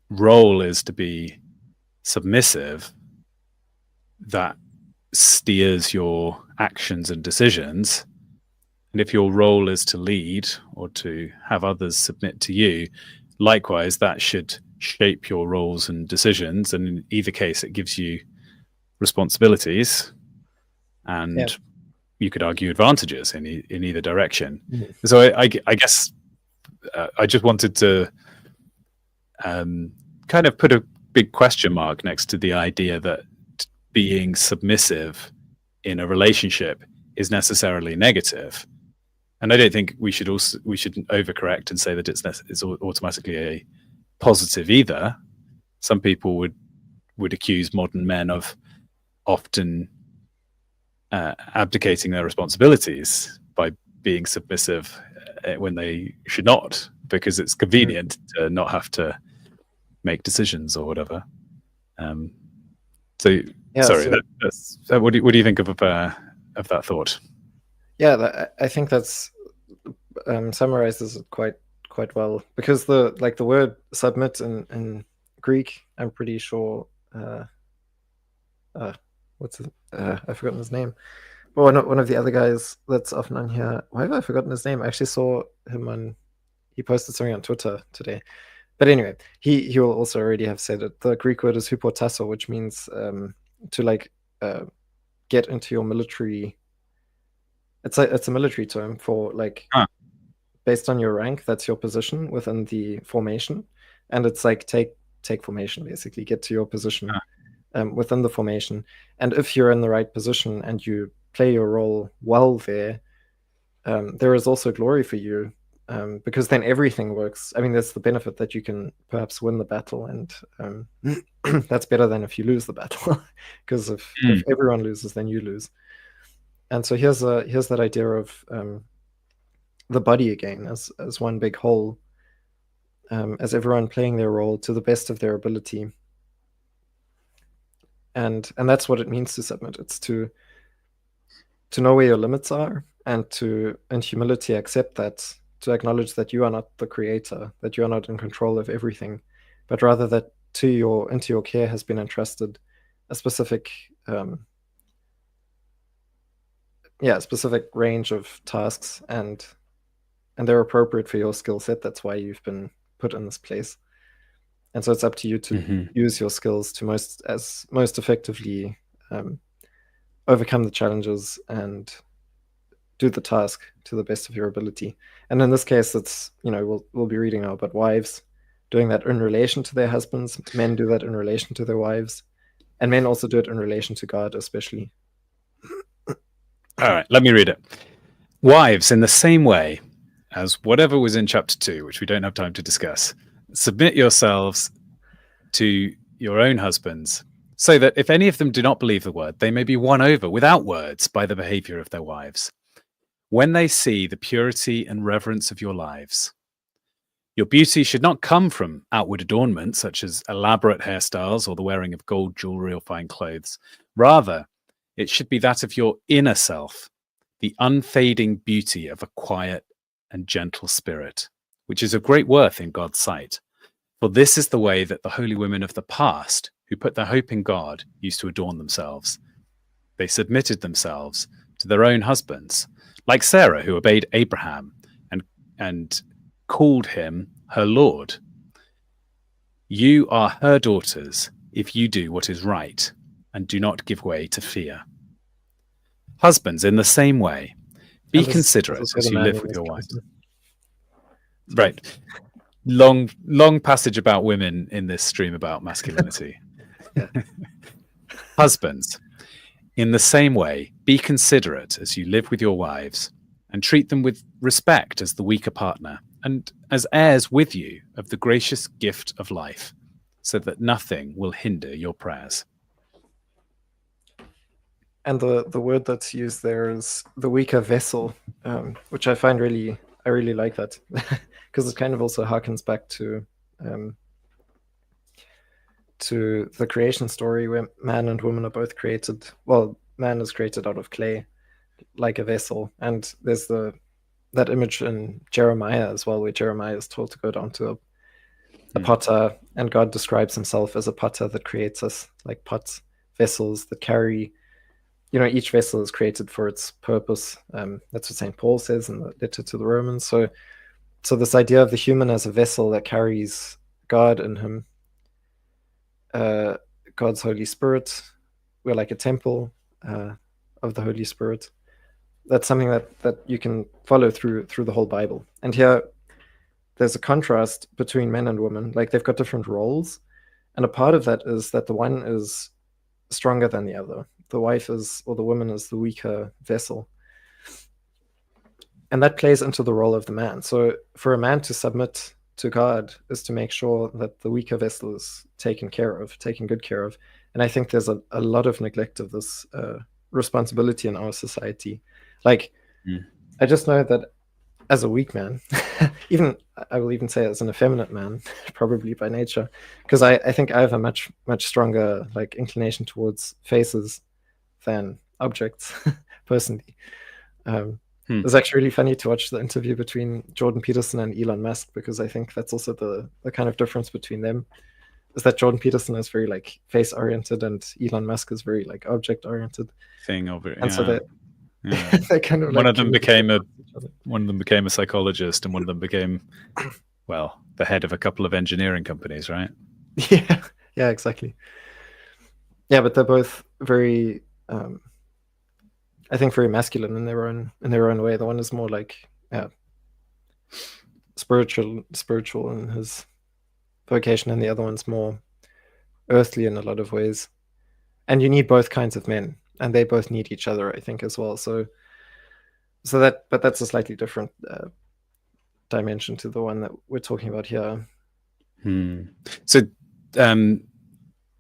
role is to be submissive, that steers your actions and decisions. And if your role is to lead or to have others submit to you, likewise, that should shape your roles and decisions. And in either case, it gives you responsibilities and you could argue advantages in either direction. So I guess I just wanted to kind of put a big question mark next to the idea that being submissive in a relationship is necessarily negative. And I don't think we should overcorrect and say that it's automatically a positive either. Some people would accuse modern men of often abdicating their responsibilities by being submissive when they should not, because it's convenient to not have to make decisions or whatever. Sorry. What do you think of that thought? Yeah, I think that's summarizes it quite well, because the word submit in Greek, I'm pretty sure. What's it? I've forgotten his name. But one of the other guys that's often on here. Why have I forgotten his name? I actually saw him he posted something on Twitter today. But anyway, he will also already have said it. The Greek word is hypotasso, which means to get into your military. It's a military term for based on your rank, that's your position within the formation, and it's like take formation, basically get to your position within the formation. And if you're in the right position and you play your role well there is also glory for you, because then everything works. I mean, there's the benefit that you can perhaps win the battle, and that's better than if you lose the battle, because if everyone loses, then you lose. And so here's that idea of the body again as one big whole, as everyone playing their role to the best of their ability. And that's what it means to submit. It's to know where your limits are, and to, in humility, accept that, to acknowledge that you are not the creator, that you are not in control of everything, but rather that into your care has been entrusted a specific specific range of tasks, and they're appropriate for your skill set. That's why you've been put in this place. And so it's up to you to use your skills to most effectively overcome the challenges and do the task to the best of your ability. And in this case, it's, we'll be reading now about wives doing that in relation to their husbands. Men do that in relation to their wives, and men also do it in relation to God, especially. All right, let me read it. Wives, in the same way as whatever was in chapter 2, which we don't have time to discuss, submit yourselves to your own husbands, so that if any of them do not believe the word, they may be won over without words by the behavior of their wives, when they see the purity and reverence of your lives. Your beauty should not come from outward adornment, such as elaborate hairstyles or the wearing of gold jewelry or fine clothes. Rather, it should be that of your inner self, the unfading beauty of a quiet and gentle spirit, which is of great worth in God's sight. For this is the way that the holy women of the past, who put their hope in God, used to adorn themselves. They submitted themselves to their own husbands, like Sarah, who obeyed Abraham and called him her Lord. You are her daughters if you do what is right and do not give way to fear. Husbands, in the same way, be considerate as you live with your wives. Right. Long passage about women in this stream about masculinity. Husbands, in the same way, be considerate as you live with your wives, and treat them with respect as the weaker partner, and as heirs with you of the gracious gift of life, so that nothing will hinder your prayers. And the word that's used there is the weaker vessel, which I find I really like that, because it kind of also harkens back to the creation story, where man and woman are both created. Well, man is created out of clay, like a vessel, and there's that image in Jeremiah as well, where Jeremiah is told to go down to a potter, and God describes himself as a potter that creates us like pots, vessels that carry. Each vessel is created for its purpose. That's what St. Paul says in the letter to the Romans. So this idea of the human as a vessel that carries God in him, God's Holy Spirit, we're like a temple of the Holy Spirit. That's something that you can follow through the whole Bible. And here, there's a contrast between men and women. Like, they've got different roles, and a part of that is that the one is stronger than the other. The wife is, or the woman is, the weaker vessel. And that plays into the role of the man. So for a man to submit to God is to make sure that the weaker vessel is taken good care of. And I think there's a lot of neglect of this responsibility in our society. Like, I just know that as a weak man, I will even say as an effeminate man, probably by nature, because I think I have a much stronger like inclination towards faces than objects, personally. It's actually really funny to watch the interview between Jordan Peterson and Elon Musk, because I think that's also the kind of difference between them, is that Jordan Peterson is very like face oriented and Elon Musk is very like object oriented. So they kind of one of them became a psychologist, and one of them became, well, the head of a couple of engineering companies, right? Yeah, exactly. Yeah, but they're both very I think very masculine in their own way. The one is more like spiritual in his vocation, and the other one's more earthly in a lot of ways. And you need both kinds of men, and they both need each other, I think, as well. But that's a slightly different dimension to the one that we're talking about here. So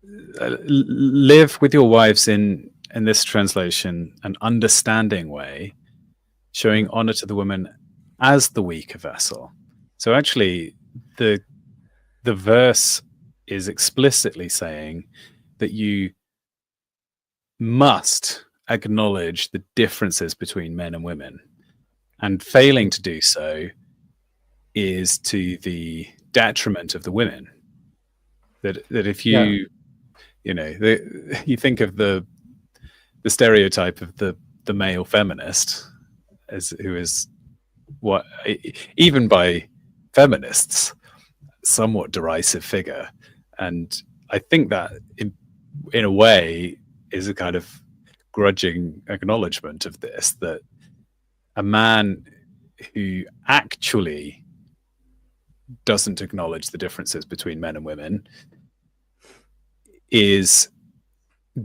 live with your wives in this translation, an understanding way, showing honor to the woman as the weaker vessel. So actually, the verse is explicitly saying that you must acknowledge the differences between men and women, and failing to do so is to the detriment of the women. That if you you think of the stereotype of the male feminist who is what, even by feminists, somewhat derisive figure. And I think that in a way is a kind of grudging acknowledgement of this, that a man who actually doesn't acknowledge the differences between men and women is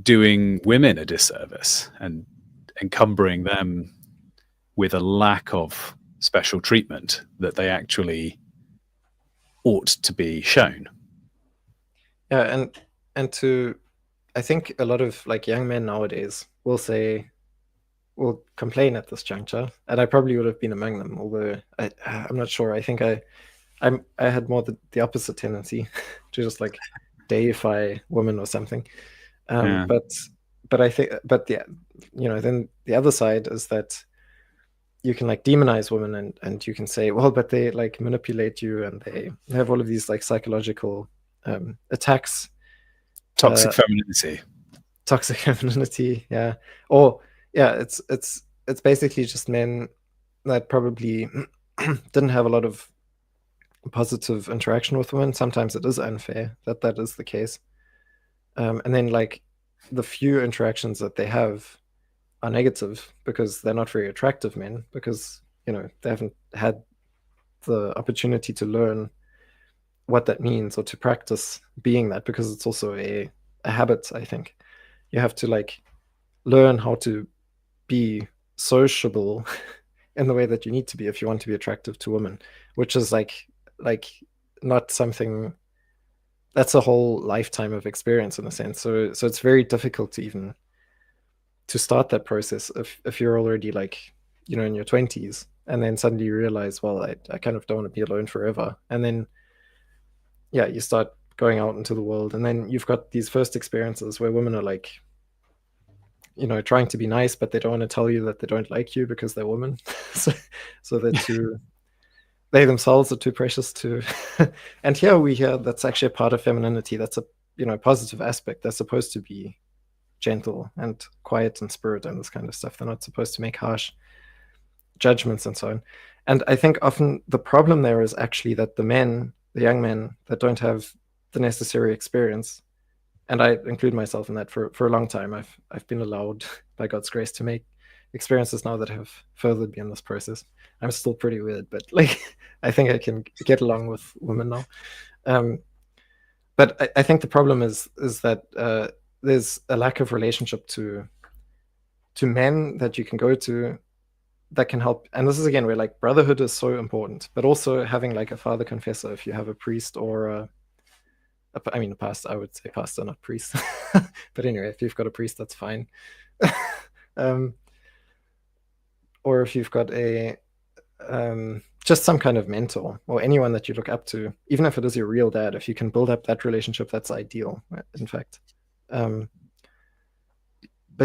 doing women a disservice and encumbering them with a lack of special treatment that they actually ought to be shown. Yeah, and to I think a lot of like young men nowadays will complain at this juncture, and I probably would have been among them, although I'm not sure. I think I had more the opposite tendency to just like deify women or something. Yeah. But I think yeah, then the other side is that you can like demonize women and you can say, well, but they like manipulate you and they have all of these like psychological attacks, Toxic femininity. toxic femininity, yeah. Or yeah, it's basically just men that probably didn't have a lot of positive interaction with women. Sometimes it is unfair that is the case. And then like the few interactions that they have are negative because they're not very attractive men, because they haven't had the opportunity to learn what that means or to practice being that, because it's also a habit. I think you have to like learn how to be sociable in the way that you need to be if you want to be attractive to women, which is like not something that's a whole lifetime of experience in a sense. So it's very difficult to even to start that process if you're already like in your 20s, and then suddenly you realize, well, I kind of don't want to be alone forever. And then yeah, you start going out into the world, and then you've got these first experiences where women are like trying to be nice, but they don't want to tell you that they don't like you because they're women. so they're too they themselves are too precious to and here we hear that's actually a part of femininity. That's a positive aspect. They're supposed to be gentle and quiet in spirit and this kind of stuff. They're not supposed to make harsh judgments and so on. And I think often the problem there is actually that the young men that don't have the necessary experience, and I include myself in that, for a long time I've been allowed by God's grace to make experiences now that have furthered me in this process. I'm still pretty weird, but like I think I can get along with women now. But I think the problem is that there's a lack of relationship to men that you can go to that can help. And this is again where like brotherhood is so important, but also having like a father confessor, if you have a priest or a pastor. I would say pastor, not priest. But anyway, if you've got a priest, that's fine. Or if you've got a just some kind of mentor or anyone that you look up to, even if it is your real dad, if you can build up that relationship, that's ideal, in fact. But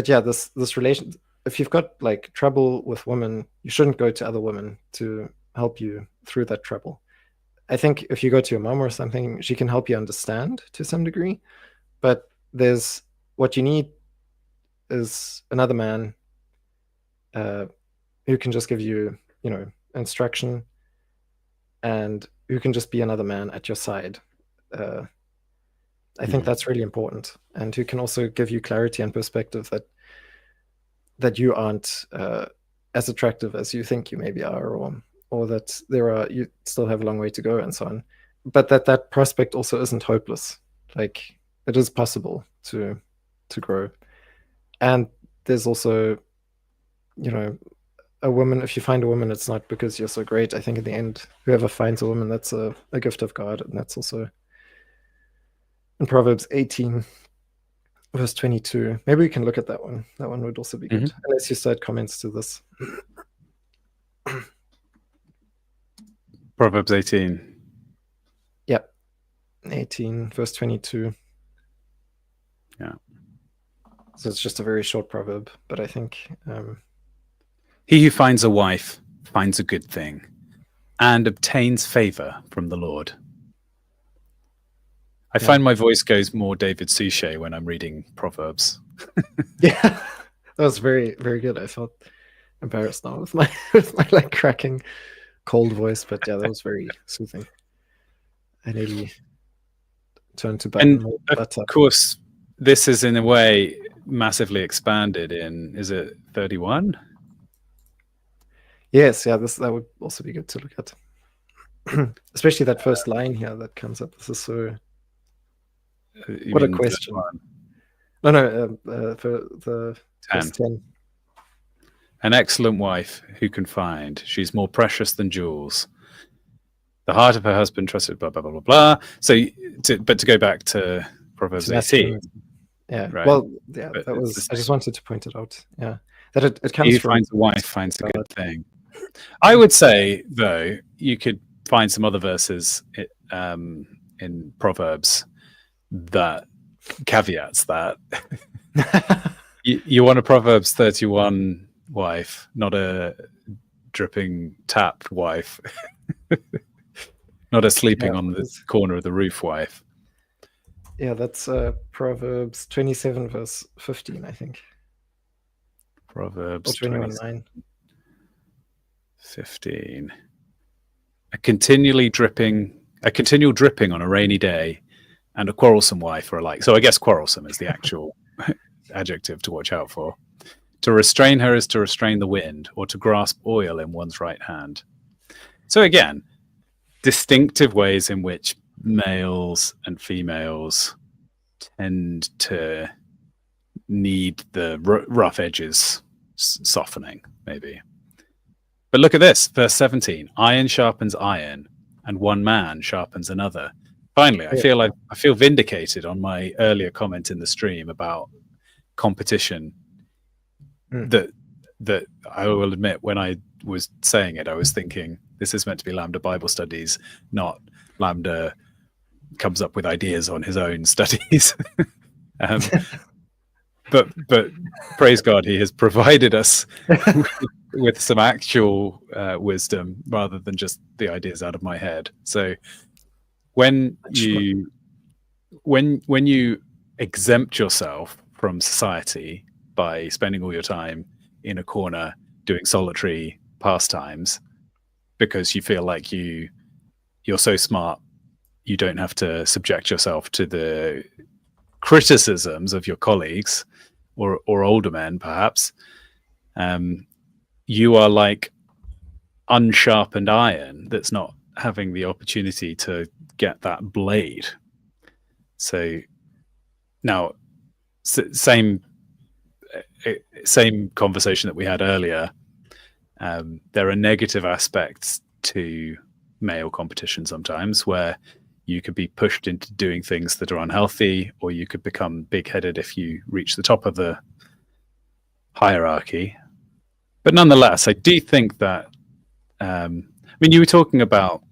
yeah, this relation, if you've got like trouble with women, you shouldn't go to other women to help you through that trouble. I think if you go to your mom or something, she can help you understand to some degree, but there's what you need is another man who can just give you, instruction, and who can just be another man at your side. I think that's really important, and who can also give you clarity and perspective that you aren't as attractive as you think you maybe are, or that you still have a long way to go and so on. But that prospect also isn't hopeless. Like it is possible to grow. And there's also, a woman, if you find a woman, it's not because you're so great. I think in the end, whoever finds a woman, that's a gift of God. And that's also in Proverbs 18, verse 22. Maybe we can look at that one. That one would also be good. Unless you start comments to this. Proverbs 18. Yep. 18, verse 22. Yeah. So it's just a very short proverb, but I think... He who finds a wife finds a good thing and obtains favor from the Lord. I find my voice goes more David Suchet when I'm reading Proverbs. Yeah, that was very, very good. I felt embarrassed now with my like cracking cold voice, but yeah, that was very soothing. I nearly turned to button. And of course, this is in a way massively expanded in, is it 31? Yes, yeah, that would also be good to look at. Especially that first line here that comes up. This is so. You What a mean question. No, for the 10. first 10. An excellent wife who can find. She's more precious than jewels. The heart of her husband trusted, blah, blah, blah, blah, blah. So, to go back to Proverbs 18. Yeah. Right. Well, yeah, But that it's was. I just wanted to point it out. Yeah, that it He comes who from. finds a wife finds a good thing. I would say, though, you could find some other verses in Proverbs that caveats that. You want a Proverbs 31 wife, not a dripping tap wife. Not a sleeping on the corner of the roof wife. Yeah, that's Proverbs 27, verse 15, I think. Proverbs 21:9. 15. A continual dripping on a rainy day, and a quarrelsome wife are alike. So I guess quarrelsome is the actual adjective to watch out for. To restrain her is to restrain the wind, or to grasp oil in one's right hand. So again, distinctive ways in which males and females tend to need the rough edges softening, maybe. But look at this, verse 17. Iron sharpens iron, and one man sharpens another. Finally, I feel vindicated on my earlier comment in the stream about competition. That I will admit, when I was saying it, I was thinking this is meant to be Lambda Bible Studies, not Lambda comes up with ideas on his own studies. But praise God, he has provided us with some actual wisdom rather than just the ideas out of my head. So when you exempt yourself from society by spending all your time in a corner doing solitary pastimes because you feel like you're so smart you don't have to subject yourself to the criticisms of your colleagues or older men, perhaps, you are like unsharpened iron that's not having the opportunity to get that blade. So now, same conversation that we had earlier. There are negative aspects to male competition sometimes, where you could be pushed into doing things that are unhealthy, or you could become big-headed if you reach the top of the hierarchy. But nonetheless, I do think that, I mean, you were talking about,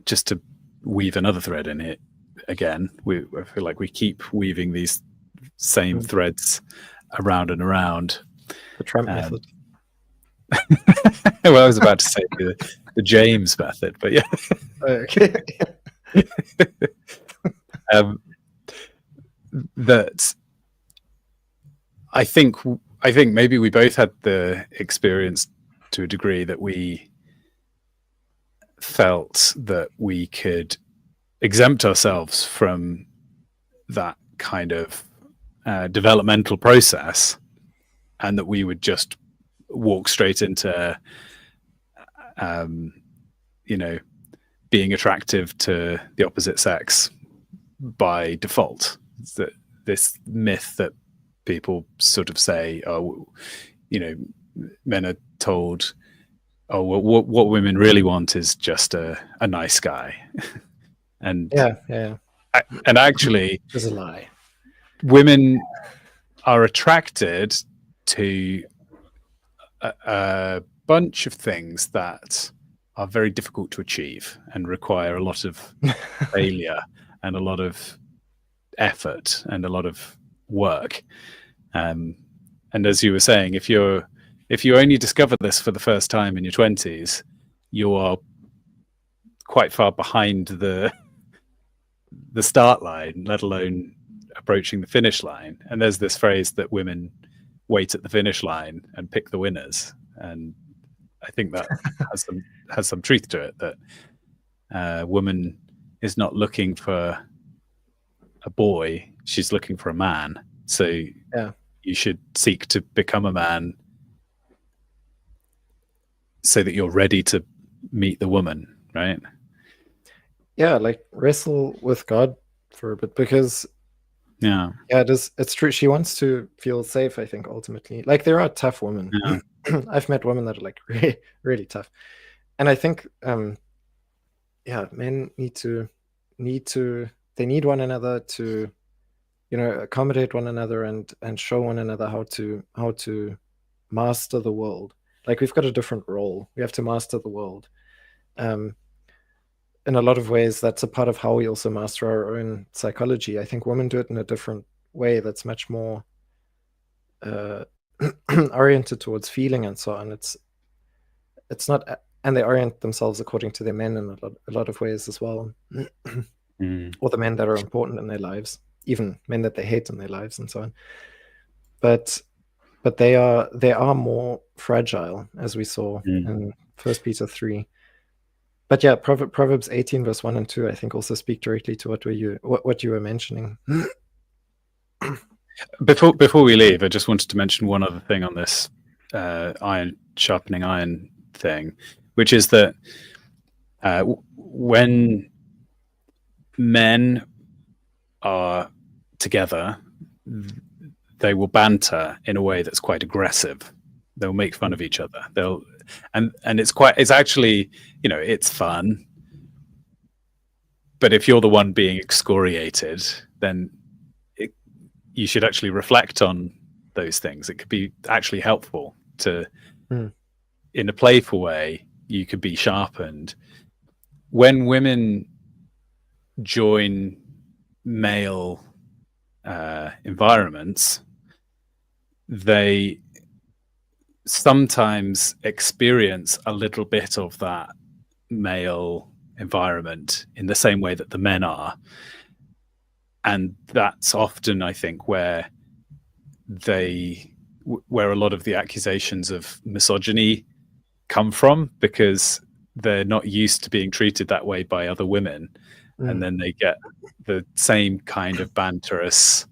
just to weave another thread in it again, I feel like we keep weaving these same threads around and around. The Trump method. Well, I was about to say the James method, but yeah. Okay. That I think maybe we both had the experience to a degree that we felt that we could exempt ourselves from that kind of developmental process, and that we would just walk straight into being attractive to the opposite sex by default. That this myth that people sort of say, men are told, oh, well, what women really want is just a nice guy. And and actually, there's a lie. Women are attracted to a bunch of things that are very difficult to achieve and require a lot of failure and a lot of effort and a lot of work. And as you were saying, if you only discover this for the first time in your 20s, you are quite far behind the start line, let alone approaching the finish line. And there's this phrase that women wait at the finish line and pick the winners, and I think that has some truth to it, that a woman is not looking for a boy, she's looking for a man. So you should seek to become a man so that you're ready to meet the woman, right? Yeah, like wrestle with God for a bit, because Yeah. it's true. She wants to feel safe, I think, ultimately. Like, there are tough women. Yeah. I've met women that are like really, really tough. And I think men they need one another to, accommodate one another and show one another how to master the world. Like, we've got a different role. We have to master the world. In a lot of ways, that's a part of how we also master our own psychology. I think women do it in a different way that's much more oriented towards feeling and so on. It's not, and they orient themselves according to their men in a lot of ways as well. Or the men that are important in their lives, even men that they hate in their lives and so on. But they are more fragile, as we saw in 1 Peter 3. But yeah, Proverbs 18 verse 1 and 2, I think, also speak directly to what you were mentioning. Before we leave, I just wanted to mention one other thing on this iron sharpening iron thing, which is that when men are together, they will banter in a way that's quite aggressive. They'll make fun of each other. And it's actually, it's fun. But if you're the one being excoriated, then you should actually reflect on those things. It could be actually helpful to, in a playful way, you could be sharpened. When women join male environments, they sometimes experience a little bit of that male environment in the same way that the men are. And that's often, I think, where a lot of the accusations of misogyny come from, because they're not used to being treated that way by other women. And then they get the same kind of banterous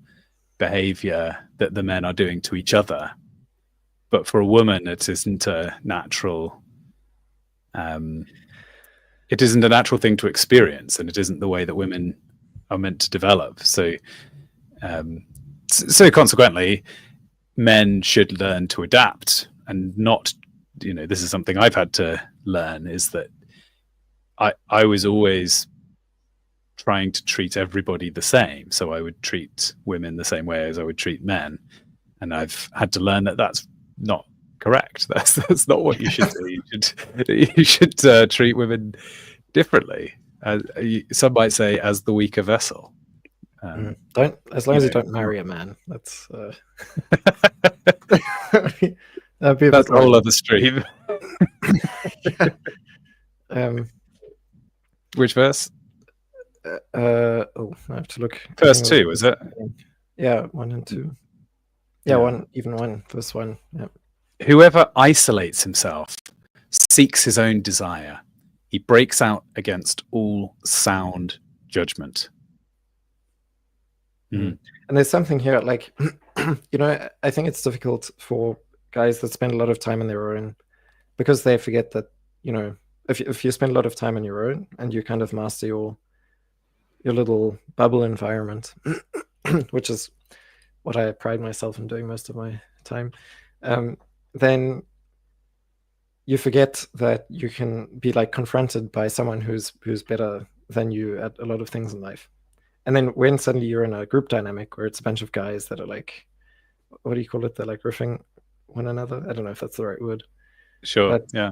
behavior that the men are doing to each other. But for a woman, it isn't a natural thing to experience, and it isn't the way that women are meant to develop. So consequently, men should learn to adapt, and not, this is something I've had to learn, is that I was always trying to treat everybody the same. So I would treat women the same way as I would treat men. And I've had to learn that that's not correct. That's not what you should do. You should treat women differently. Some might say as the weaker vessel. Don't, as long as you don't marry a man. That's that's a whole other stream. Which verse? I have to look. Verse 2, was it? Yeah, 1 and 2. Yeah, 1, even 1, verse 1. Yeah. Whoever isolates himself seeks his own desire. He breaks out against all sound judgment. And there's something here, like, I think it's difficult for guys that spend a lot of time on their own, because they forget that, if you spend a lot of time on your own and you kind of master your little bubble environment, which is what I pride myself in doing most of my time, then you forget that you can be like confronted by someone who's better than you at a lot of things in life. And then when suddenly you're in a group dynamic where it's a bunch of guys that are like, what do you call it? They're like riffing one another. I don't know if that's the right word. Sure. But, yeah.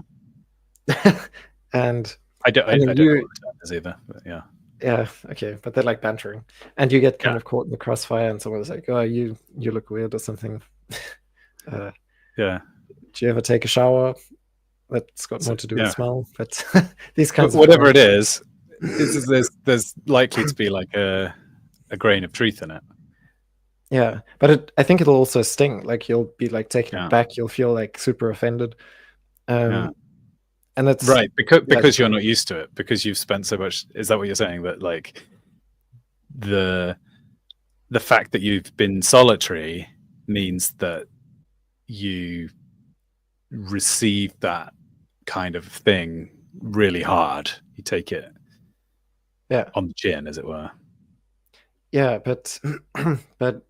And I don't know what the term is either. But yeah. Yeah. Okay. But they're like bantering, and you get kind of caught in the crossfire, and someone's like, "Oh, you look weird" or something. Yeah. Do you ever take a shower? That's got more to do with smell, but these kinds of whatever it is, there's likely to be like a grain of truth in it. Yeah, but I think it'll also sting. Like, you'll be like taken aback. You'll feel like super offended. And that's right, because you're not used to it, because you've spent so much. Is that what you're saying? That like the fact that you've been solitary means that you receive that kind of thing really hard. You take it on the chin, as it were. Yeah, but but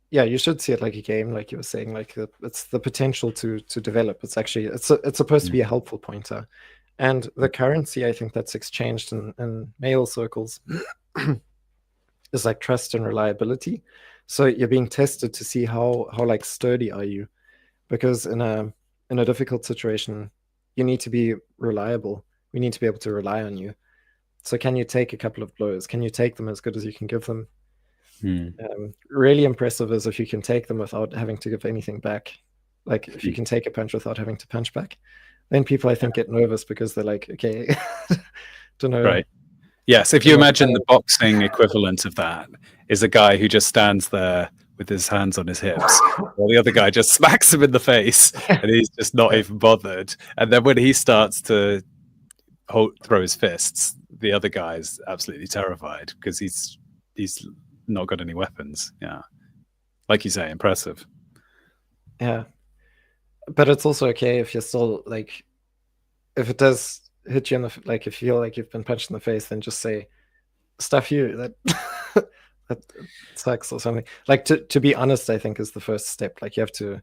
yeah, you should see it like a game, like you were saying. Like it's the potential to develop. It's actually it's supposed to be a helpful pointer, and the currency I think that's exchanged in male circles is like trust and reliability. So you're being tested to see how like sturdy are you, because in a difficult situation, you need to be reliable. We need to be able to rely on you. So can you take a couple of blows? Can you take them as good as you can give them? Really impressive is if you can take them without having to give anything back. Like if you can take a punch without having to punch back, then people I think get nervous because they're like, okay, don't know. Right. Yes. If you imagine the boxing equivalent of that is a guy who just stands there with his hands on his hips, while the other guy just smacks him in the face, and he's just not even bothered. And then when he starts to throw his fists, the other guy's absolutely terrified because he's not got any weapons. Yeah, like you say, impressive. Yeah, but it's also okay if you're still like, if it does hit you in the like, if you feel like you've been punched in the face, then just say, "Stuff you." That that sucks or something. Like to be honest, I think is the first step. Like you have to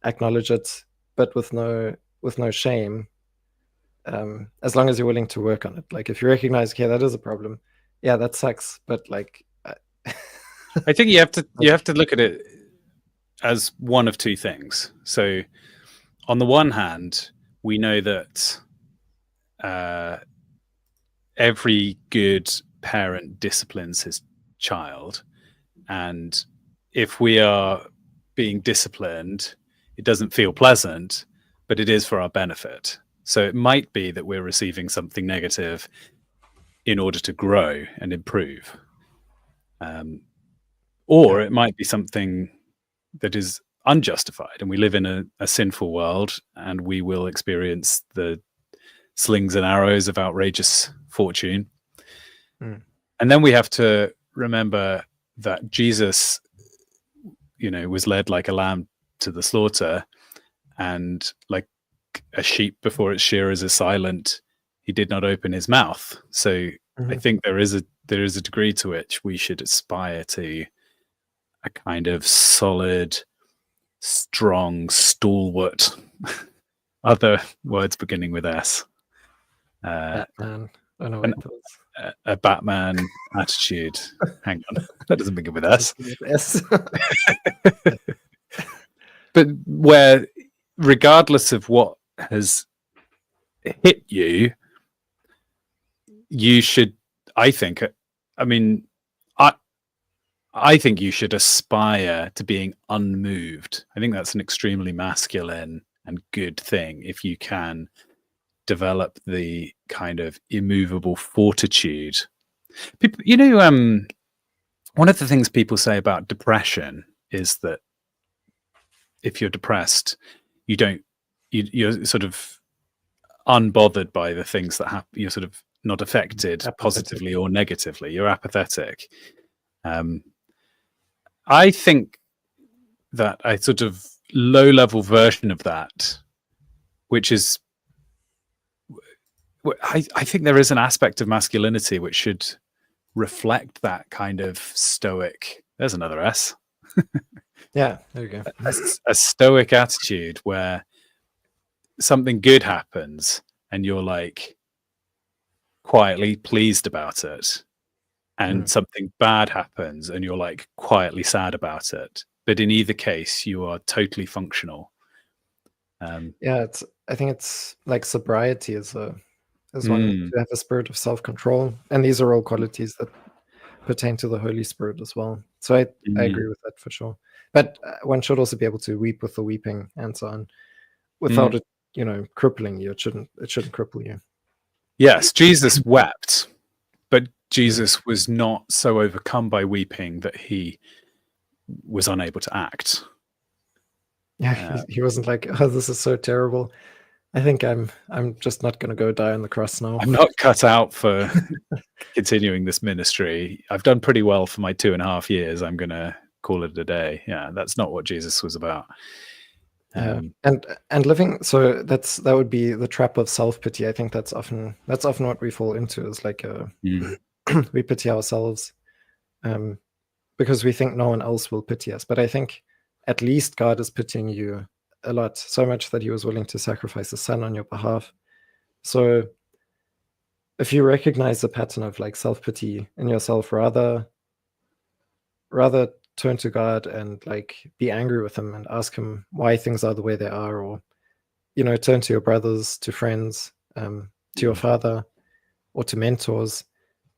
acknowledge it, but with no shame. As long as you're willing to work on it. Like if you recognize, okay, that is a problem. Yeah, that sucks. But like, I think you have to look at it as one of two things. So, on the one hand, we know that every good parent disciplines his child, and if we are being disciplined, it doesn't feel pleasant, but it is for our benefit. So it might be that we're receiving something negative in order to grow and improve. Or it might be something that is unjustified, and we live in a sinful world, and we will experience the slings and arrows of outrageous fortune. And then we have to remember that Jesus, was led like a lamb to the slaughter, and like a sheep before its shearers is silent, he did not open his mouth. So I think there is a degree to which we should aspire to a kind of solid, strong, stalwart, other words beginning with S. Batman. Oh, no, wait, a Batman attitude. Hang on, that doesn't begin with S. But where, regardless of what has hit you, you should, I think you should aspire to being unmoved. I think that's an extremely masculine and good thing if you can develop the kind of immovable fortitude. People, one of the things people say about depression is that if you're depressed, you're sort of unbothered by the things that happen. You're sort of not affected positively or negatively. You're apathetic. I think that a sort of low-level version of that, which is, I think there is an aspect of masculinity which should reflect that kind of stoic. There's another S. Yeah, there you go. A stoic attitude where something good happens and you're like quietly pleased about it, and something bad happens and you're like quietly sad about it. But in either case, you are totally functional. I think it's like sobriety is one to have a spirit of self-control, and these are all qualities that pertain to the Holy Spirit as well. So I agree with that for sure. But one should also be able to weep with the weeping and so on, without it, crippling you. It shouldn't cripple you. Yes, Jesus wept, but Jesus was not so overcome by weeping that he was unable to act. Yeah, he wasn't like, "Oh, this is so terrible. I think I'm just not going to go die on the cross now. I'm not cut out for continuing this ministry. I've done pretty well for my 2.5 years. I'm going to call it a day." Yeah, that's not what Jesus was about. And living, so that would be the trap of self-pity. I think that's often what we fall into, is like we pity ourselves because we think no one else will pity us. But I think at least God is pitying you a lot, so much that he was willing to sacrifice his son on your behalf. So if you recognize the pattern of like self-pity in yourself, rather turn to God and like be angry with him and ask him why things are the way they are, or turn to your brothers, to friends, to your father, or to mentors,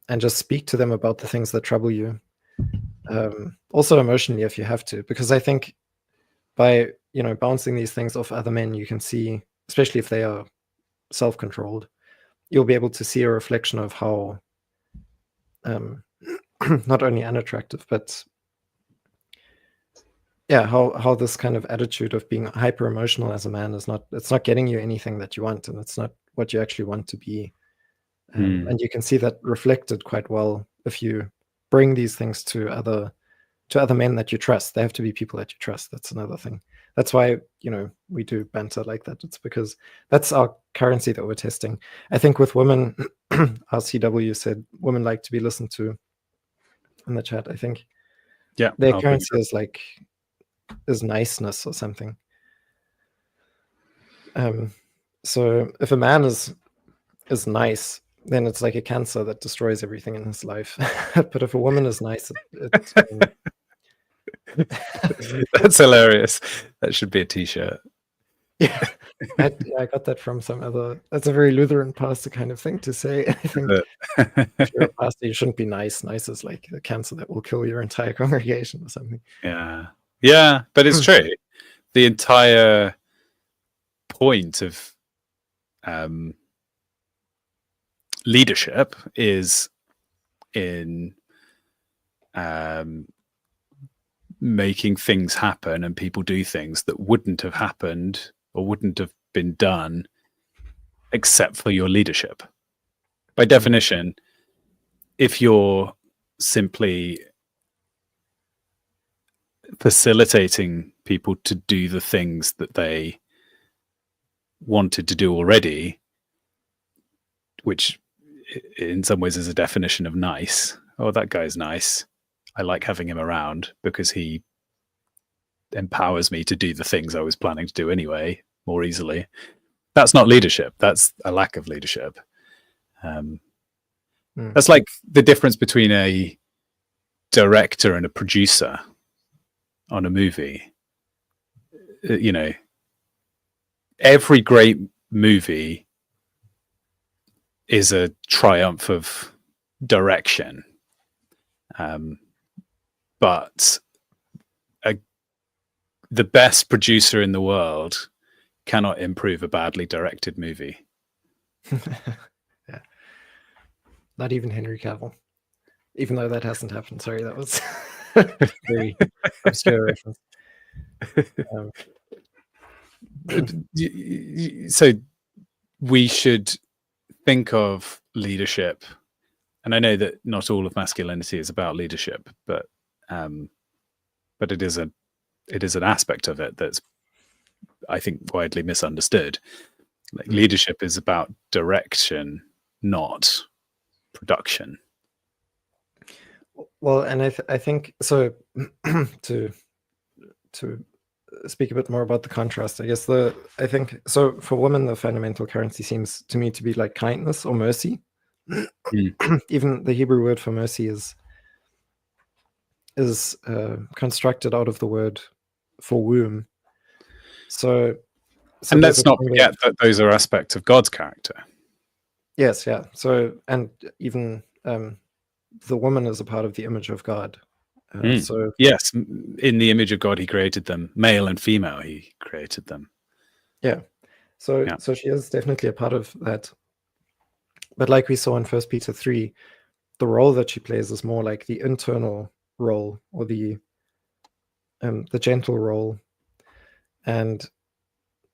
and just speak to them about the things that trouble you. Also emotionally, if you have to, because I think by bouncing these things off other men, you can see, especially if they are self-controlled, you'll be able to see a reflection of how not only unattractive, but how this kind of attitude of being hyper emotional as a man it's not getting you anything that you want, and it's not what you actually want to be. And you can see that reflected quite well if you bring these things to other men that you trust. They have to be people that you trust. That's another thing. That's why we do banter like that. It's because that's our currency that we're testing. I think with women, RCW said women like to be listened to in the chat. I think their currency is niceness or something. So if a man is nice, then it's like a cancer that destroys everything in his life. But if a woman is nice, that's hilarious. That should be a t-shirt. Yeah, I got that from some other. That's a very Lutheran pastor kind of thing to say. I think if you're a pastor, you shouldn't be nice. Nice is like a cancer that will kill your entire congregation or something. Yeah, but it's true. The entire point of leadership is in making things happen, and people do things that wouldn't have happened or wouldn't have been done except for your leadership. By definition, if you're simply facilitating people to do the things that they wanted to do already, which in some ways is a definition of nice. Oh, that guy's nice. I like having him around because he empowers me to do the things I was planning to do anyway more easily. That's not leadership. That's a lack of leadership. That's like the difference between a director and a producer on a movie. Every great movie is a triumph of direction. But the best producer in the world cannot improve a badly directed movie. Yeah. Not even Henry Cavill. Even though that hasn't happened. Sorry, that was very obscure reference. So we should think of leadership, and I know that not all of masculinity is about leadership, but it is an aspect of it that's, I think, widely misunderstood. Like, leadership is about direction, not production. Well, and I think so. to speak a bit more about the contrast, I guess I think so for women, the fundamental currency seems to me to be like kindness or mercy. Even the Hebrew word for mercy is constructed out of the word for womb. So and let's not forget that those are aspects of God's character. Yes, yeah. So, and even the woman is a part of the image of God. So yes, in the image of God, he created them, male and female. He created them. Yeah. So she is definitely a part of that. But like we saw in 1 Peter 3, the role that she plays is more like the internal role, or the gentle role, and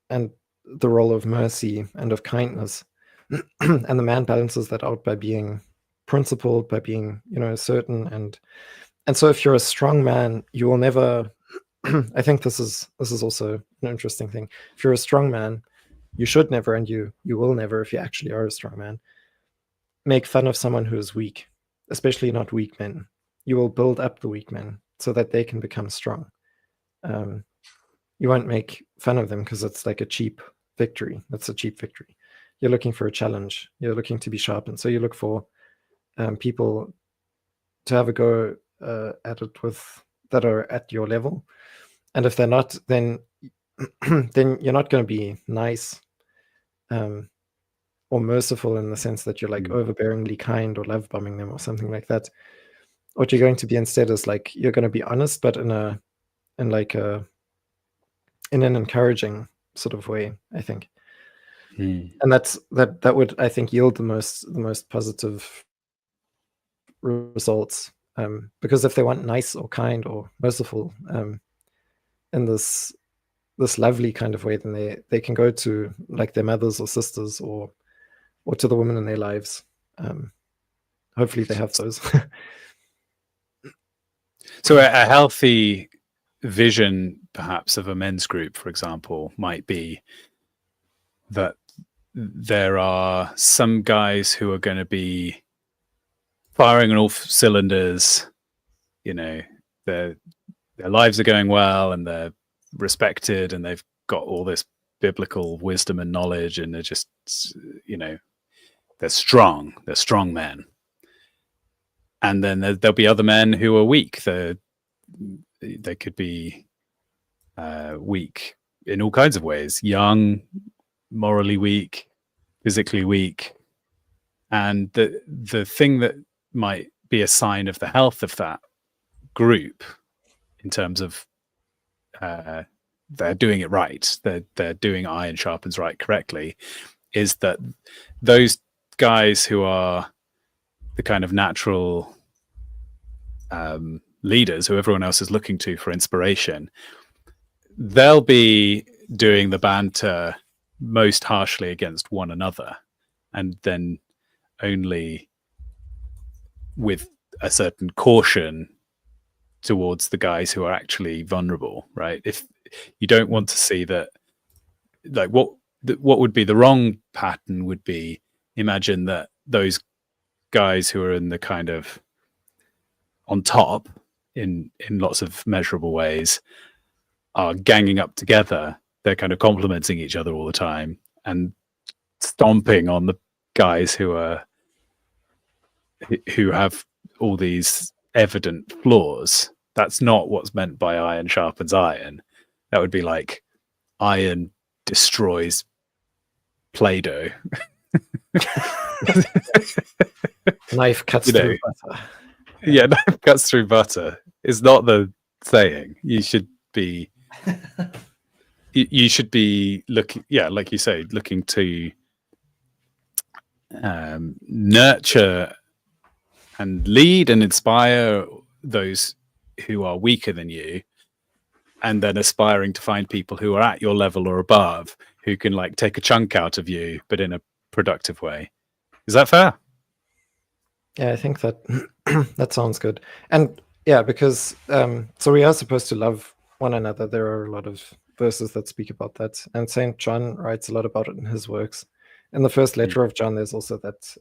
the role of mercy and of kindness. And the man balances that out by being principled, by being certain, and so if you're a strong man, you will never I think this is also an interesting thing. If you're a strong man, you should never, and you will never, if you actually are a strong man, make fun of someone who is weak, especially not weak men. You will build up the weak men so that they can become strong. You won't make fun of them because it's like a cheap victory. That's a cheap victory. You're looking for a challenge. You're looking to be sharpened. So you look for people to have a go at it with that are at your level. And if they're not, then then you're not going to be nice or merciful in the sense that you're like overbearingly kind or love bombing them or something like that. What you're going to be instead is like you're going to be honest, but in an encouraging sort of way, I think. And that would, I think, yield the most positive results. Because if they want nice or kind or merciful in this lovely kind of way, then they can go to like their mothers or sisters or to the women in their lives. Hopefully they have those. So a healthy vision, perhaps, of a men's group, for example, might be that there are some guys who are going to be firing on all cylinders. You know, their lives are going well and they're respected and they've got all this biblical wisdom and knowledge, and they're just, you know, they're strong men. And then there'll be other men who are weak. They could be weak in all kinds of ways: young, morally weak, physically weak. And the thing that might be a sign of the health of that group, in terms of they're doing it right, they're doing iron sharpens right correctly, is that those guys who are the kind of natural leaders who everyone else is looking to for inspiration, they'll be doing the banter most harshly against one another, and then only with a certain caution towards the guys who are actually vulnerable, right? If you don't want to see that, like what would be the wrong pattern would be, imagine that those guys who are in the kind of on top in lots of measurable ways are ganging up together. They're kind of complimenting each other all the time and stomping on the guys who have all these evident flaws. That's not what's meant by iron sharpens iron. That would be like iron destroys Play-Doh. Knife cuts through butter. Yeah, knife cuts through butter is not the saying. You should be looking, like you say, looking to nurture and lead and inspire those who are weaker than you, and then aspiring to find people who are at your level or above, who can like take a chunk out of you, but in a productive way. Is that fair? Yeah, I think that that sounds good. And yeah, because so we are supposed to love one another. There are a lot of verses that speak about that, and Saint John writes a lot about it in his works. In the first letter of John, there's also that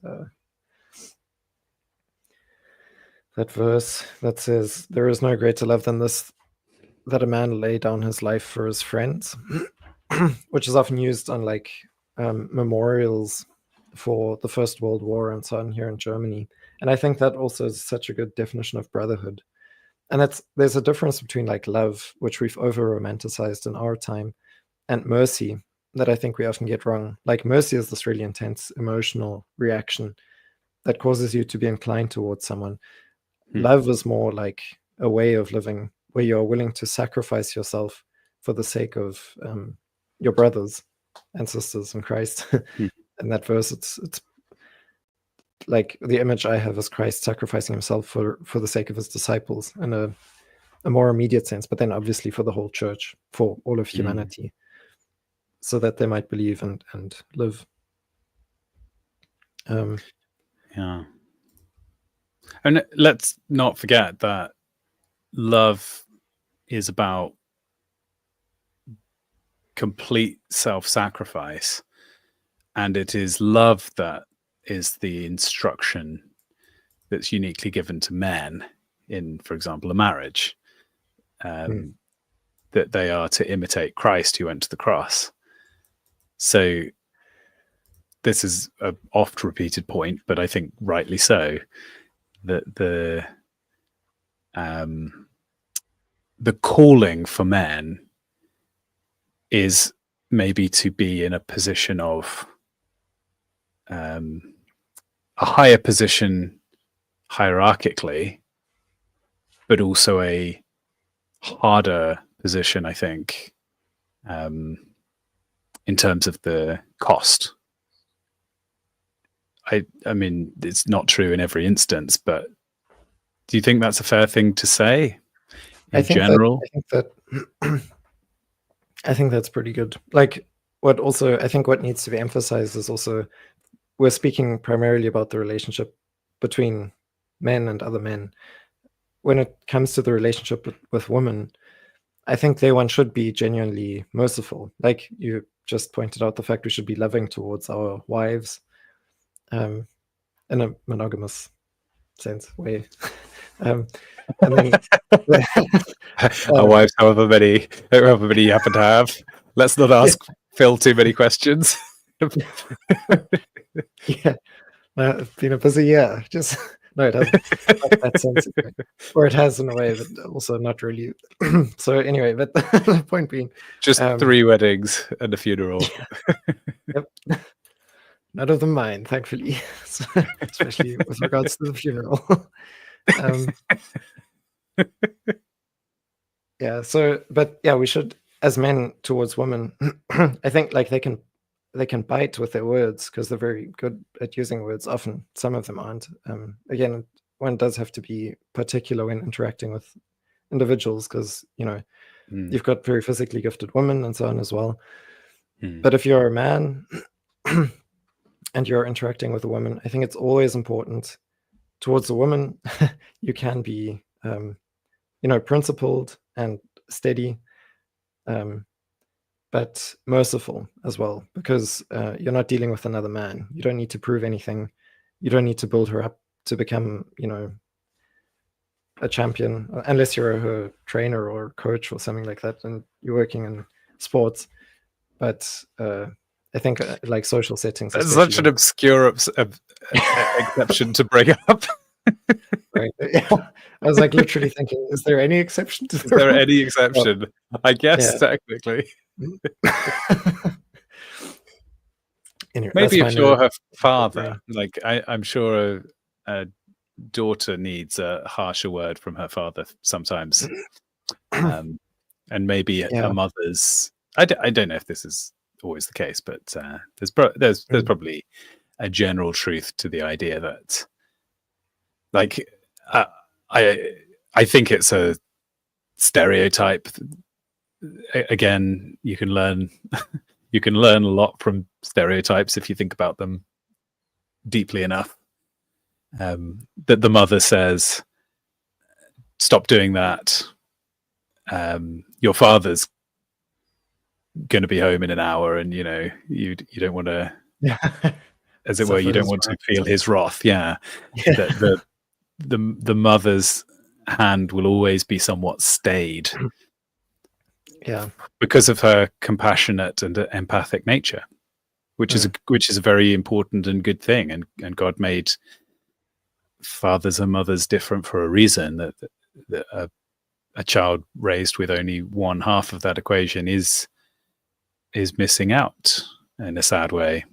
that verse that says, "There is no greater love than this, that a man lay down his life for his friends," which is often used on like memorials for the First World War and so on here in Germany. And I think that also is such a good definition of brotherhood. And there's a difference between like love, which we've over romanticized in our time, and mercy that I think we often get wrong. Like mercy is this really intense emotional reaction that causes you to be inclined towards someone. Love is more like a way of living where you're willing to sacrifice yourself for the sake of your brothers and sisters in Christ. In that verse, it's like the image I have is Christ sacrificing himself for the sake of his disciples in a more immediate sense, but then obviously for the whole church, for all of humanity, so that they might believe and live. Yeah. And let's not forget that love is about complete self-sacrifice, and it is love that is the instruction that's uniquely given to men in, for example, a marriage, that they are to imitate Christ who went to the cross. So this is a oft repeated point, but I think rightly so, that the calling for men is maybe to be in a position of a higher position hierarchically, but also a harder position, I think, in terms of the cost. I mean, it's not true in every instance, but do you think that's a fair thing to say in general? I think that's pretty good. Like, what needs to be emphasized is also, we're speaking primarily about the relationship between men and other men. When it comes to the relationship with women, I think one should be genuinely merciful. Like you just pointed out, the fact we should be loving towards our wives, in a monogamous sense way. And then our wives, however many you happen to have. Let's not ask Phil too many questions. Yeah, it's been a busy year. Just no, it hasn't. That sense, or it has in a way, but also not really. So anyway, but the point being, just 3 weddings and a funeral. Yep. None of them mine, thankfully, especially with regards to the funeral. Yeah. So, but yeah, we should, as men towards women, I think like they can bite with their words because they're very good at using words. Often, some of them aren't. Again, one does have to be particular when interacting with individuals because you've got very physically gifted women and so on as well. But if you're a man and you're interacting with a woman, I think it's always important towards a woman. You can be, principled and steady, but merciful as well, because you're not dealing with another man. You don't need to prove anything. You don't need to build her up to become, a champion, unless you're her trainer or coach or something like that, and you're working in sports. But I think like social settings. That's such an obscure exception to bring up. Right. Yeah. I was like literally thinking, is there any exception to Is there any exception? I guess technically. Anyway, maybe if you're her father, like I'm sure a daughter needs a harsher word from her father sometimes, and maybe a mother's. I don't know if this is always the case, but there's probably a general truth to the idea that, like, I think it's a stereotype. Again, you can learn a lot from stereotypes if you think about them deeply enough. That the mother says, "Stop doing that. Your father's going to be home in an hour, and you don't want to, as it were, you don't want to feel his wrath." Yeah. That the mother's hand will always be somewhat stayed, because of her compassionate and empathic nature, which is a very important and good thing. And God made fathers and mothers different for a reason. That a child raised with only one half of that equation is missing out in a sad way.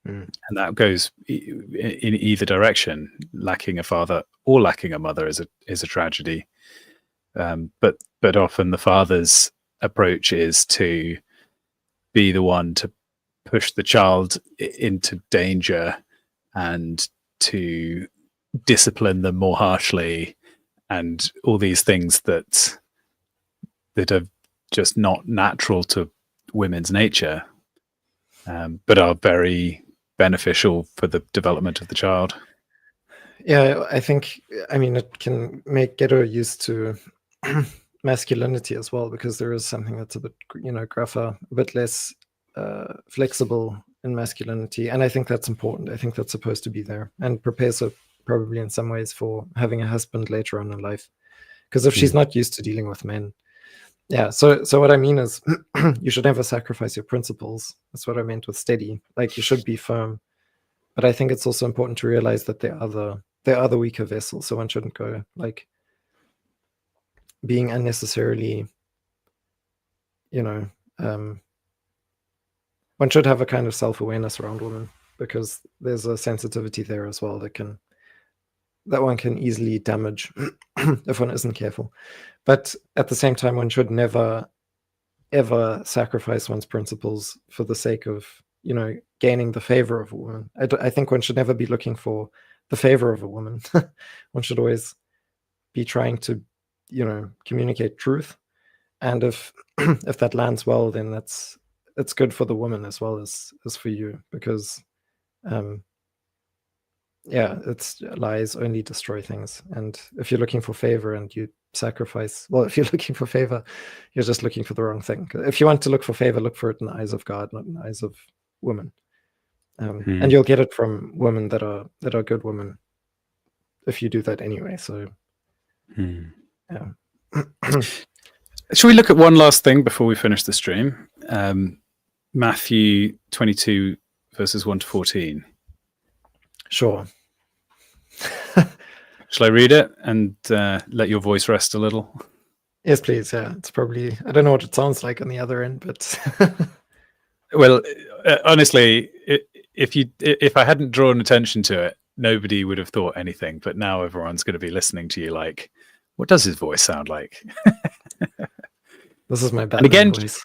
And that goes in either direction. Lacking a father or lacking a mother is a tragedy. But often the father's approach is to be the one to push the child into danger and to discipline them more harshly, and all these things that are just not natural to women's nature, but are very beneficial for the development of the child. Yeah, I think, it can get her used to masculinity as well, because there is something that's a bit, gruffer, a bit less flexible in masculinity, and I think that's important. I think that's supposed to be there and prepares her probably in some ways for having a husband later on in life, because if she's not used to dealing with men. Yeah, so what I mean is you should never sacrifice your principles. That's what I meant with steady. Like, you should be firm, but I think it's also important to realize that there are the weaker vessels, so one shouldn't go like being unnecessarily, one should have a kind of self-awareness around women, because there's a sensitivity there as well that one can easily damage if one isn't careful. But at the same time, one should never ever sacrifice one's principles for the sake of gaining the favor of a woman. I think one should never be looking for the favor of a woman. One should always be trying to communicate truth, and if if that lands well, then it's good for the woman as well as for you, because it's lies only destroy things. And if you're looking for favor and you sacrifice, well, if you're looking for favor, you're just looking for the wrong thing. If you want to look for favor, look for it in the eyes of God, not in the eyes of women. And you'll get it from women that are good women if you do that anyway. So yeah. Shall we look at one last thing before we finish the stream? Matthew 22 verses 1 to 14. Sure. Shall I read it and let your voice rest a little? Yes, please. Yeah, it's probably, I don't know what it sounds like on the other end, but well, honestly, if I hadn't drawn attention to it, nobody would have thought anything. But now everyone's going to be listening to you like, what does his voice sound like? This is my Batman voice.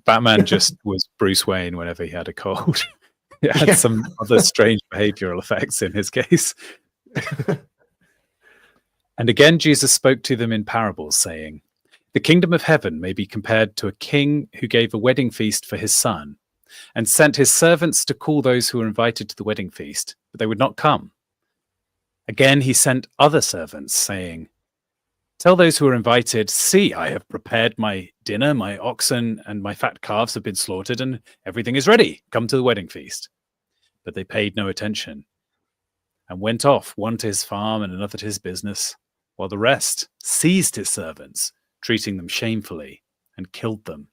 Batman just was Bruce Wayne whenever he had a cold. It had some other strange behavioral effects in his case. And again, Jesus spoke to them in parables, saying, "The kingdom of heaven may be compared to a king who gave a wedding feast for his son, and sent his servants to call those who were invited to the wedding feast, but they would not come. Again, he sent other servants, saying, 'Tell those who are invited, see, I have prepared my dinner, my oxen and my fat calves have been slaughtered, and everything is ready. Come to the wedding feast.' But they paid no attention, and went off, one to his farm and another to his business, while the rest seized his servants, treating them shamefully, and killed them.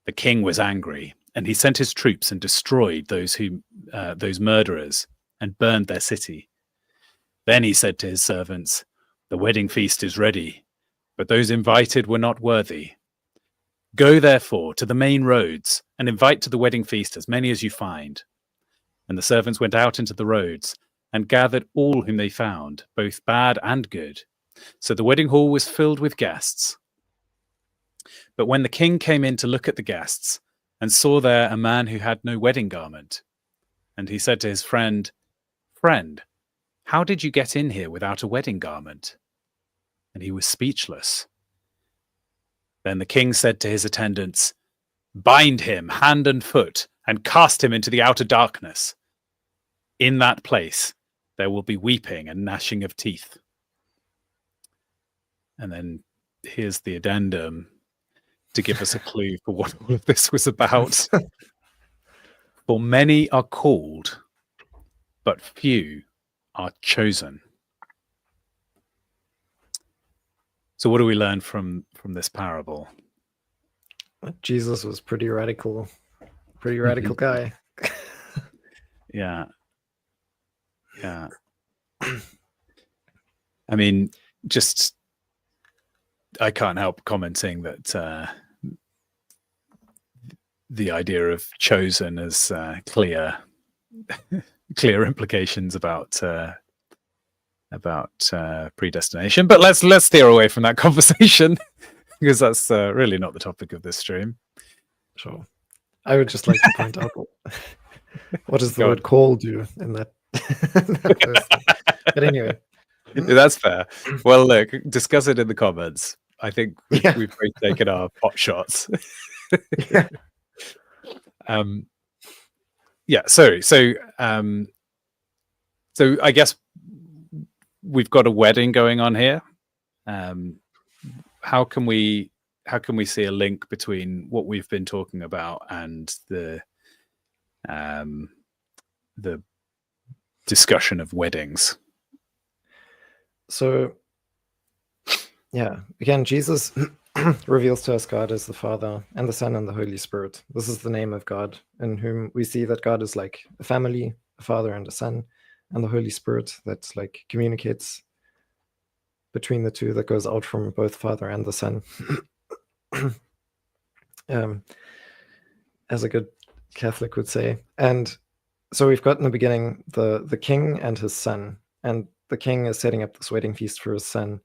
The king was angry, and he sent his troops and destroyed those murderers, and burned their city. Then he said to his servants, 'The wedding feast is ready, but those invited were not worthy. Go therefore to the main roads, and invite to the wedding feast as many as you find.' And the servants went out into the roads, and gathered all whom they found, both bad and good. So the wedding hall was filled with guests. But when the king came in to look at the guests, and saw there a man who had no wedding garment, and he said to his friend, 'Friend, how did you get in here without a wedding garment?' And he was speechless. Then the king said to his attendants, 'Bind him hand and foot, and cast him into the outer darkness. In that place there will be weeping and gnashing of teeth.'" And then here's the addendum to give us a clue for what all of this was about. "For many are called, but few are chosen." So what do we learn from this parable? Jesus was pretty radical guy. Yeah. I mean, just I can't help commenting that the idea of chosen has clear implications about predestination. But let's steer away from that conversation because that's really not the topic of this stream. Sure. I would just like to point out what does the word call do in that, But anyway. That's fair. Well, look, discuss it in the comments. I think we've both taken our pot shots. So I guess we've got a wedding going on here. how can we see a link between what we've been talking about and the discussion of weddings? So, yeah, again, Jesus reveals to us God as the Father and the Son and the Holy Spirit. This is the name of God, in whom we see that God is like a family, a Father and a Son, and the Holy Spirit that like communicates between the two, that goes out from both Father and the Son. As a good Catholic would say. And so we've got in the beginning the king and his son, and the king is setting up this wedding feast for his son,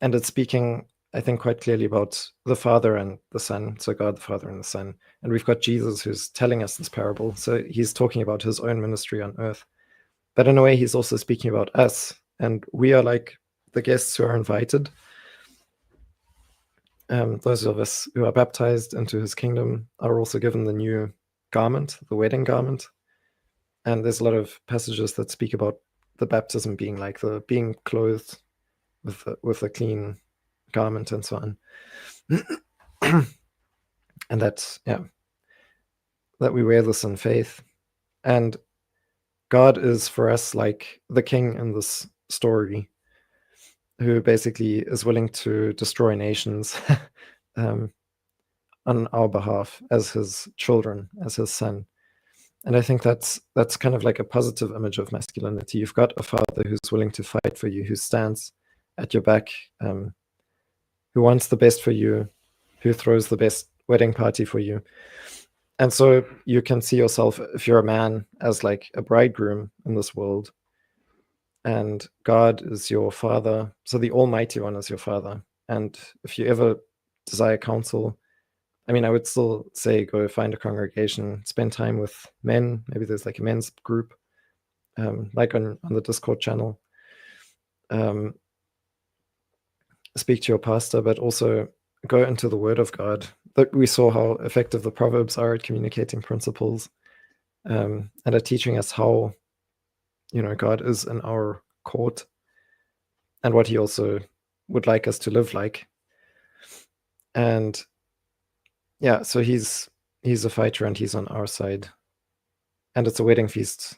and it's speaking, I think, quite clearly about the Father and the Son, so God the Father and the Son. And we've got Jesus who's telling us this parable, so he's talking about his own ministry on earth, but in a way he's also speaking about us, and we are like the guests who are invited. Those of us who are baptized into his kingdom are also given the new garment, the wedding garment. And there's a lot of passages that speak about the baptism being like the being clothed with a clean garment and so on. And that's, yeah, that we wear this in faith. And God is for us like the king in this story, who basically is willing to destroy nations on our behalf as his children, as his son. And I think that's kind of like a positive image of masculinity. You've got a father who's willing to fight for you, who stands at your back, who wants the best for you, who throws the best wedding party for you. And so you can see yourself, if you're a man, as like a bridegroom in this world. And God is your father. So the Almighty One is your father. And if you ever desire counsel, I mean, I would still say go find a congregation, spend time with men. Maybe there's like a men's group, like on the Discord channel. Speak to your pastor, but also go into the Word of God. But we saw how effective the Proverbs are at communicating principles, and at teaching us how, God is in our court, and what he also would like us to live like. And yeah, so he's a fighter and he's on our side. And it's a wedding feast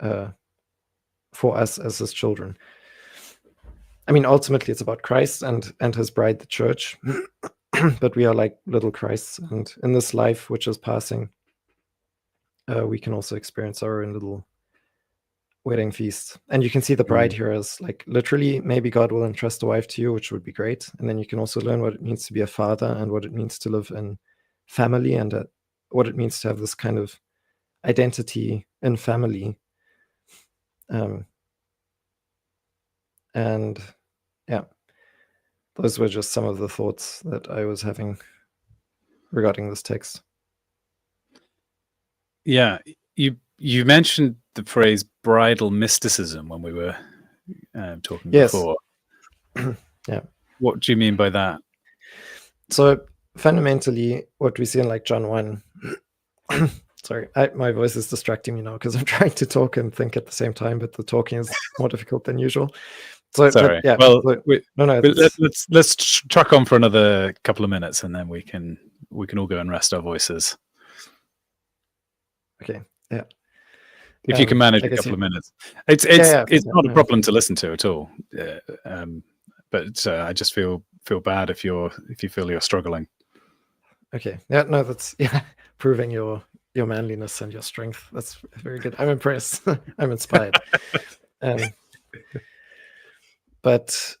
for us as his children. I mean, ultimately it's about Christ and his bride, the church. But we are like little Christs. And in this life, which is passing, we can also experience our own little wedding feast. And you can see the bride here as like literally, maybe God will entrust a wife to you, which would be great. And then you can also learn what it means to be a father and what it means to live in family, and what it means to have this kind of identity in family. And yeah, those were just some of the thoughts that I was having regarding this text. Yeah, you mentioned the phrase bridal mysticism when we were talking before. Yeah. What do you mean by that? So fundamentally, what we see in like John 1, sorry, my voice is distracting me now because I'm trying to talk and think at the same time, but the talking is more difficult than usual. So, sorry. But, yeah, well, no. Let's truck on for another couple of minutes, and then we can all go and rest our voices. Okay. Yeah. If you can manage a couple of minutes, it's not a problem to listen to at all. But I just feel bad if you feel you're struggling. Okay. Yeah. No, that's proving your manliness and your strength. That's very good. I'm impressed. I'm inspired. But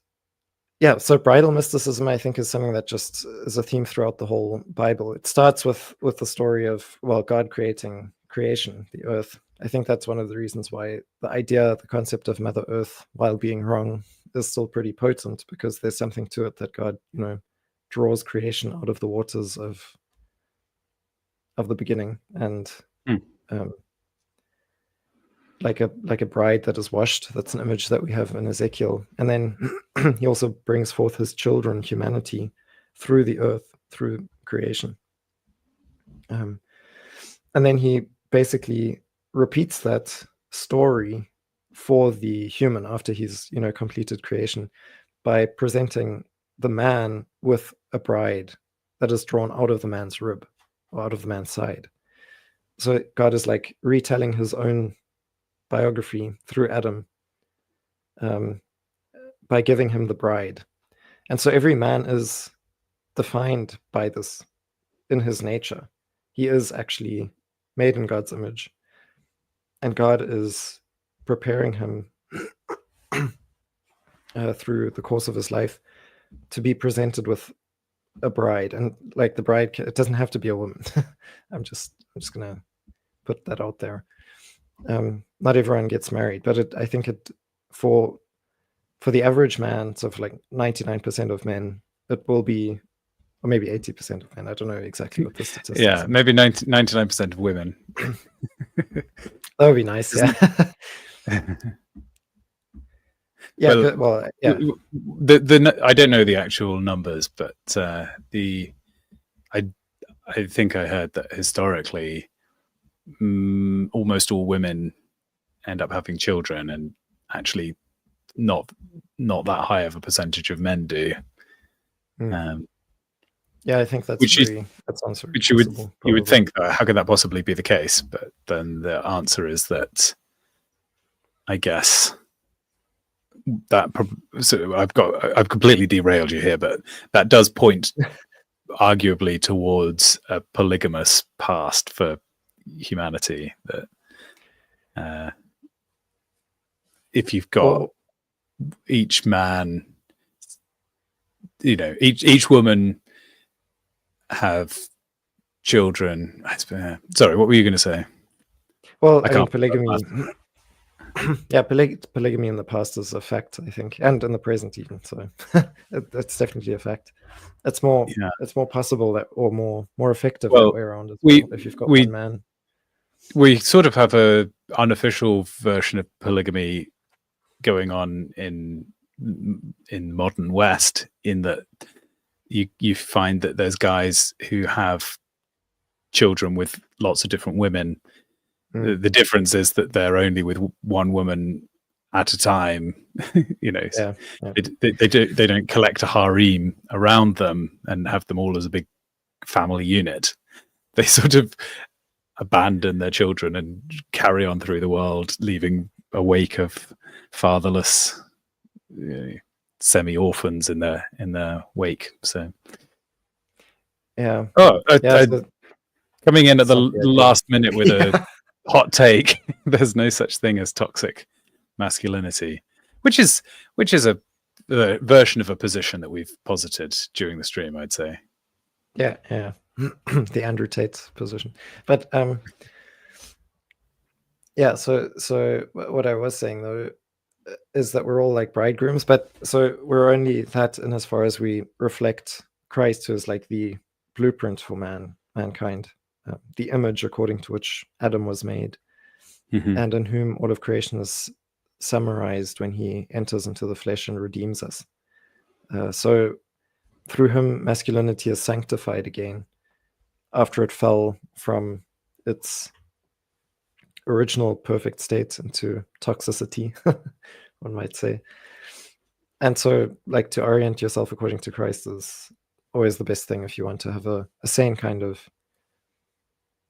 yeah, so bridal mysticism, I think, is something that just is a theme throughout the whole Bible. It starts with the story of, God creating creation, the earth. I think that's one of the reasons why the concept of Mother Earth, while being wrong, is still pretty potent, because there's something to it that God, draws creation out of the waters of the beginning, and like a bride that is washed. That's an image that we have in Ezekiel. And then he also brings forth his children, humanity, through the earth, through creation. And then he basically repeats that story for the human after he's completed creation. by presenting the man with a bride that is drawn out of the man's rib or out of the man's side. So God is like retelling his own biography through Adam, by giving him the bride. And so every man is defined by this in his nature. He is actually made in God's image. And God is preparing him through the course of his life to be presented with a bride. And like the bride, it doesn't have to be a woman. I'm just gonna put that out there. Not everyone gets married, but I think for the average man, so for like 99% of men, it will be, or maybe 80% of men. I don't know exactly what the statistics Yeah, are. maybe 99% of women. That would be nice. Yeah. Yeah. Well, yeah. I don't know the actual numbers, but I think I heard that historically, almost all women end up having children, and actually not that high of a percentage of men do. Yeah, I think that sounds very which you would think, how could that possibly be the case? But then the answer is that, I guess, that so I've completely derailed you here, but that does point arguably towards a polygamous past for humanity. That if you've got each man, each woman have children. Sorry, what were you going to say? Well, I mean, polygamy. Yeah, polygamy in the past is a fact, I think, and in the present even. So that's definitely a fact. It's more possible that, or more effective that way around as well, if you've got one man. We sort of have a unofficial version of polygamy going on in modern West, in that you find that there's guys who have children with lots of different women. The difference is that they're only with one woman at a time. They don't collect a harem around them and have them all as a big family unit. They sort of abandon their children and carry on through the world, leaving a wake of fatherless, semi-orphans in their wake. So yeah. Coming in at the last minute with a hot take. There's no such thing as toxic masculinity, which is a version of a position that we've posited during the stream, I'd say. Yeah. The Andrew Tate position. But yeah, so what I was saying though is that we're all like bridegrooms, but so we're only that in as far as we reflect Christ, who is like the blueprint for mankind, the image according to which Adam was made, and in whom all of creation is summarized when he enters into the flesh and redeems us. So through him, masculinity is sanctified again after it fell from its original perfect state into toxicity, one might say. And so, like, to orient yourself according to Christ is always the best thing if you want to have a sane kind of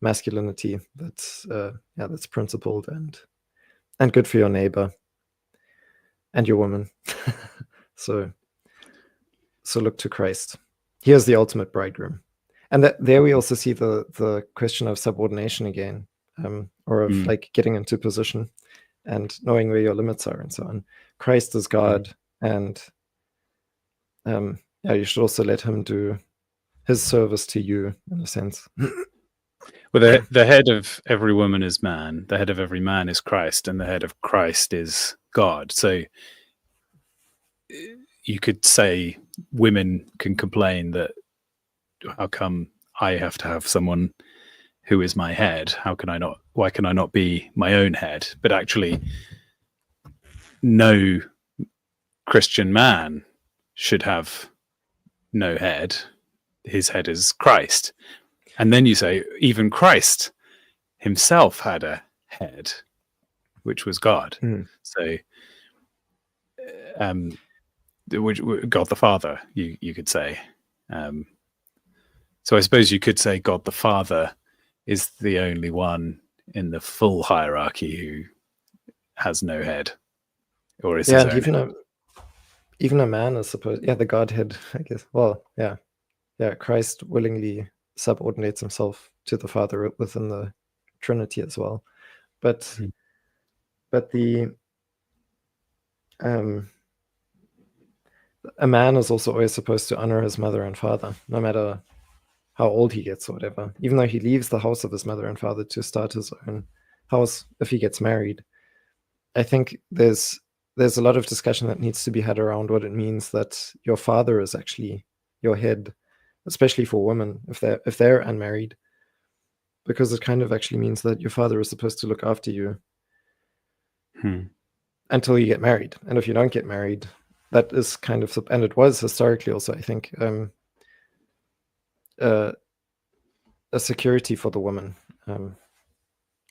masculinity that's principled and good for your neighbor and your woman. So look to Christ. He is the ultimate bridegroom. And there we also see the question of subordination again, or of like getting into position and knowing where your limits are and so on. Christ is God, and you should also let him do his service to you in a sense. Well, the head of every woman is man, the head of every man is Christ, and the head of Christ is God. So you could say women can complain that, how come I have to have someone who is my head? Why can I not be my own head? But actually, no Christian man should have no head. His head is Christ. And then you say, even Christ himself had a head, which was God. So which God the Father, you could say. So I suppose you could say God the Father is the only one in the full hierarchy who has no head, or is Yeah, his and own head. even a man is supposed, yeah, the Godhead, I guess. Well, yeah, Christ willingly subordinates himself to the Father within the Trinity as well. But the a man is also always supposed to honor his mother and father, no matter how old he gets or whatever. Even though he leaves the house of his mother and father to start his own house if he gets married. I think there's a lot of discussion that needs to be had around what it means that your father is actually your head, especially for women if they're unmarried, because it kind of actually means that your father is supposed to look after you until you get married. And if you don't get married, that is kind of, and it was historically also, I think, a security for the woman.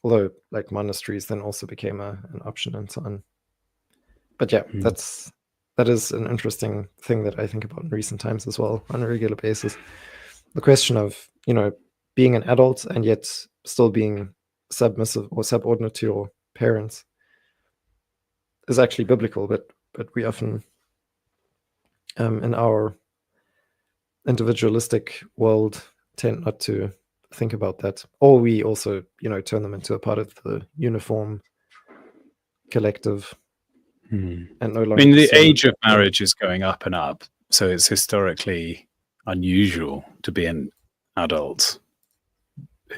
Although, like, monasteries then also became an option and so on. But yeah, that is an interesting thing that I think about in recent times as well on a regular basis. The question of, being an adult and yet still being submissive or subordinate to your parents is actually biblical, but we often, in our individualistic world, tend not to think about that. Or we also, turn them into a part of the uniform collective. And no longer. I mean, the age of marriage is going up and up, so it's historically unusual to be an adult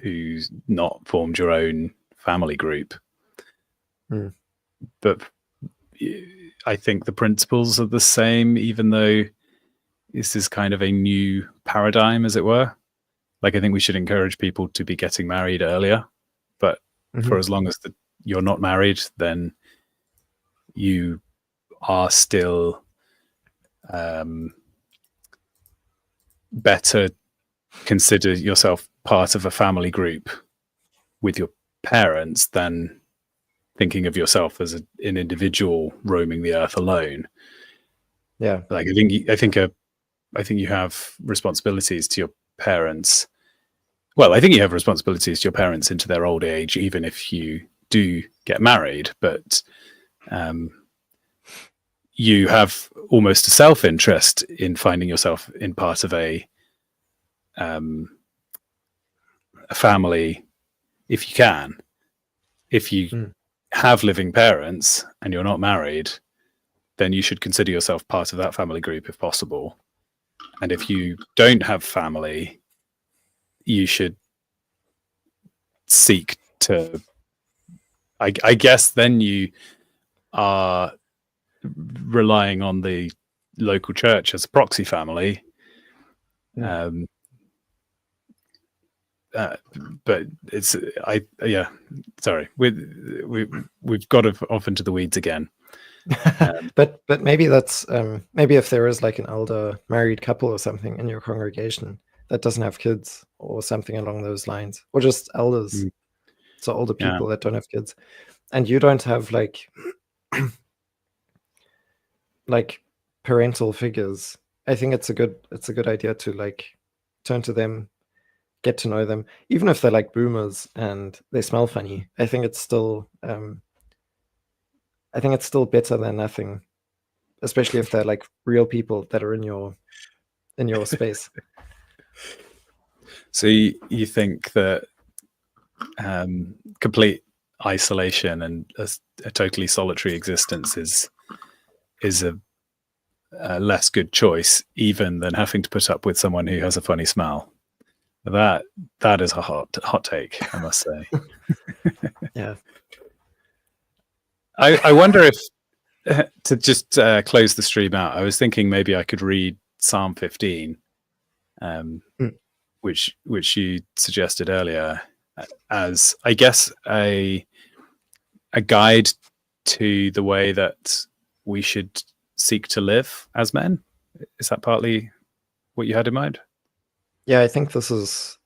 who's not formed your own family group. But I think the principles are the same, even though this is kind of a new paradigm, as it were. Like, I think we should encourage people to be getting married earlier, but for as long as you're not married, then you are still better consider yourself part of a family group with your parents than thinking of yourself as an individual roaming the earth alone. Yeah, like I think you have responsibilities to your parents. Well, I think you have responsibilities to your parents into their old age, even if you do get married. But you have almost a self-interest in finding yourself in part of a family, if you can. If you have living parents and you're not married, then you should consider yourself part of that family group if possible. And if you don't have family, you should seek to, I guess then you are relying on the local church as a proxy family. But it's sorry, we've got off into the weeds again. But maybe that's maybe if there is like an elder married couple or something in your congregation that doesn't have kids or something along those lines, or just elders, so older people that don't have kids, and you don't have like parental figures, I think it's a good idea to like turn to them, get to know them, even if they're like boomers and they smell funny. I think it's still better than nothing, especially if they're like real people that are in your space. So you think that complete isolation and a totally solitary existence is a less good choice even than having to put up with someone who has a funny smell? That is a hot take, I must say. Yeah. I wonder if to just close the stream out, I was thinking maybe I could read Psalm 15, which you suggested earlier, as I guess a guide to the way that we should seek to live as men. Is that partly what you had in mind? Yeah, I think this is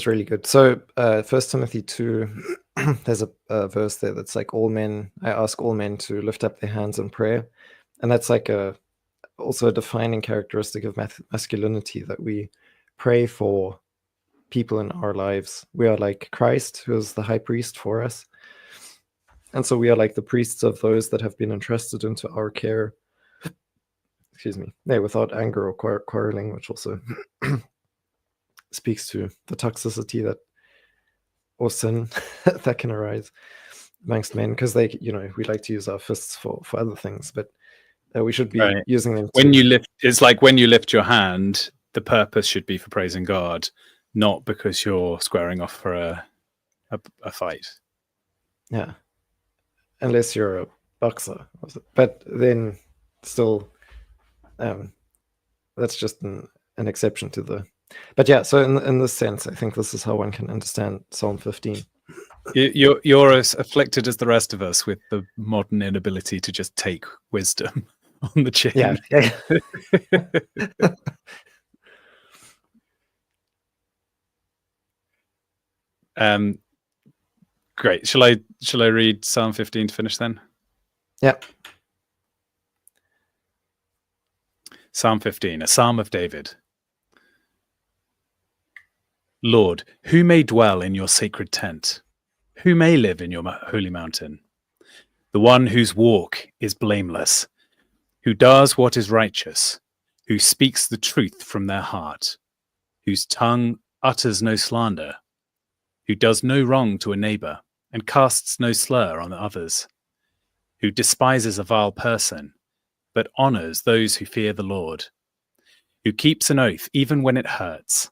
really good. So 1 Timothy 2, there's a verse there that's like, I ask all men to lift up their hands in prayer. And that's like a also a defining characteristic of masculinity, that we pray for people in our lives. We are like Christ, who is the high priest for us. And so we are like the priests of those that have been entrusted into our care. Excuse me. Yeah, without anger or quarreling, which also speaks to the toxicity that, or sin that can arise amongst men, because they, we like to use our fists for other things, but we should be using them when you lift. It's like when you lift your hand, the purpose should be for praising God, not because you're squaring off for a fight. Yeah, unless you're a boxer, but then still, that's just an exception to the. But yeah, so in this sense, I think this is how one can understand Psalm 15. You're as afflicted as the rest of us with the modern inability to just take wisdom on the chin. Yeah. Great. Shall I read Psalm 15 to finish then? Yeah. Psalm 15, a psalm of David. Lord, who may dwell in your sacred tent? Who may live in your holy mountain? The one whose walk is blameless, who does what is righteous, who speaks the truth from their heart, whose tongue utters no slander, who does no wrong to a neighbor and casts no slur on others, who despises a vile person, but honors those who fear the Lord, who keeps an oath even when it hurts,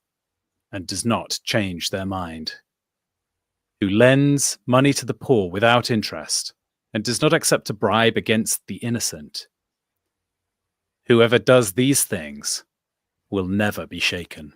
and does not change their mind, who lends money to the poor without interest, and does not accept a bribe against the innocent. Whoever does these things will never be shaken.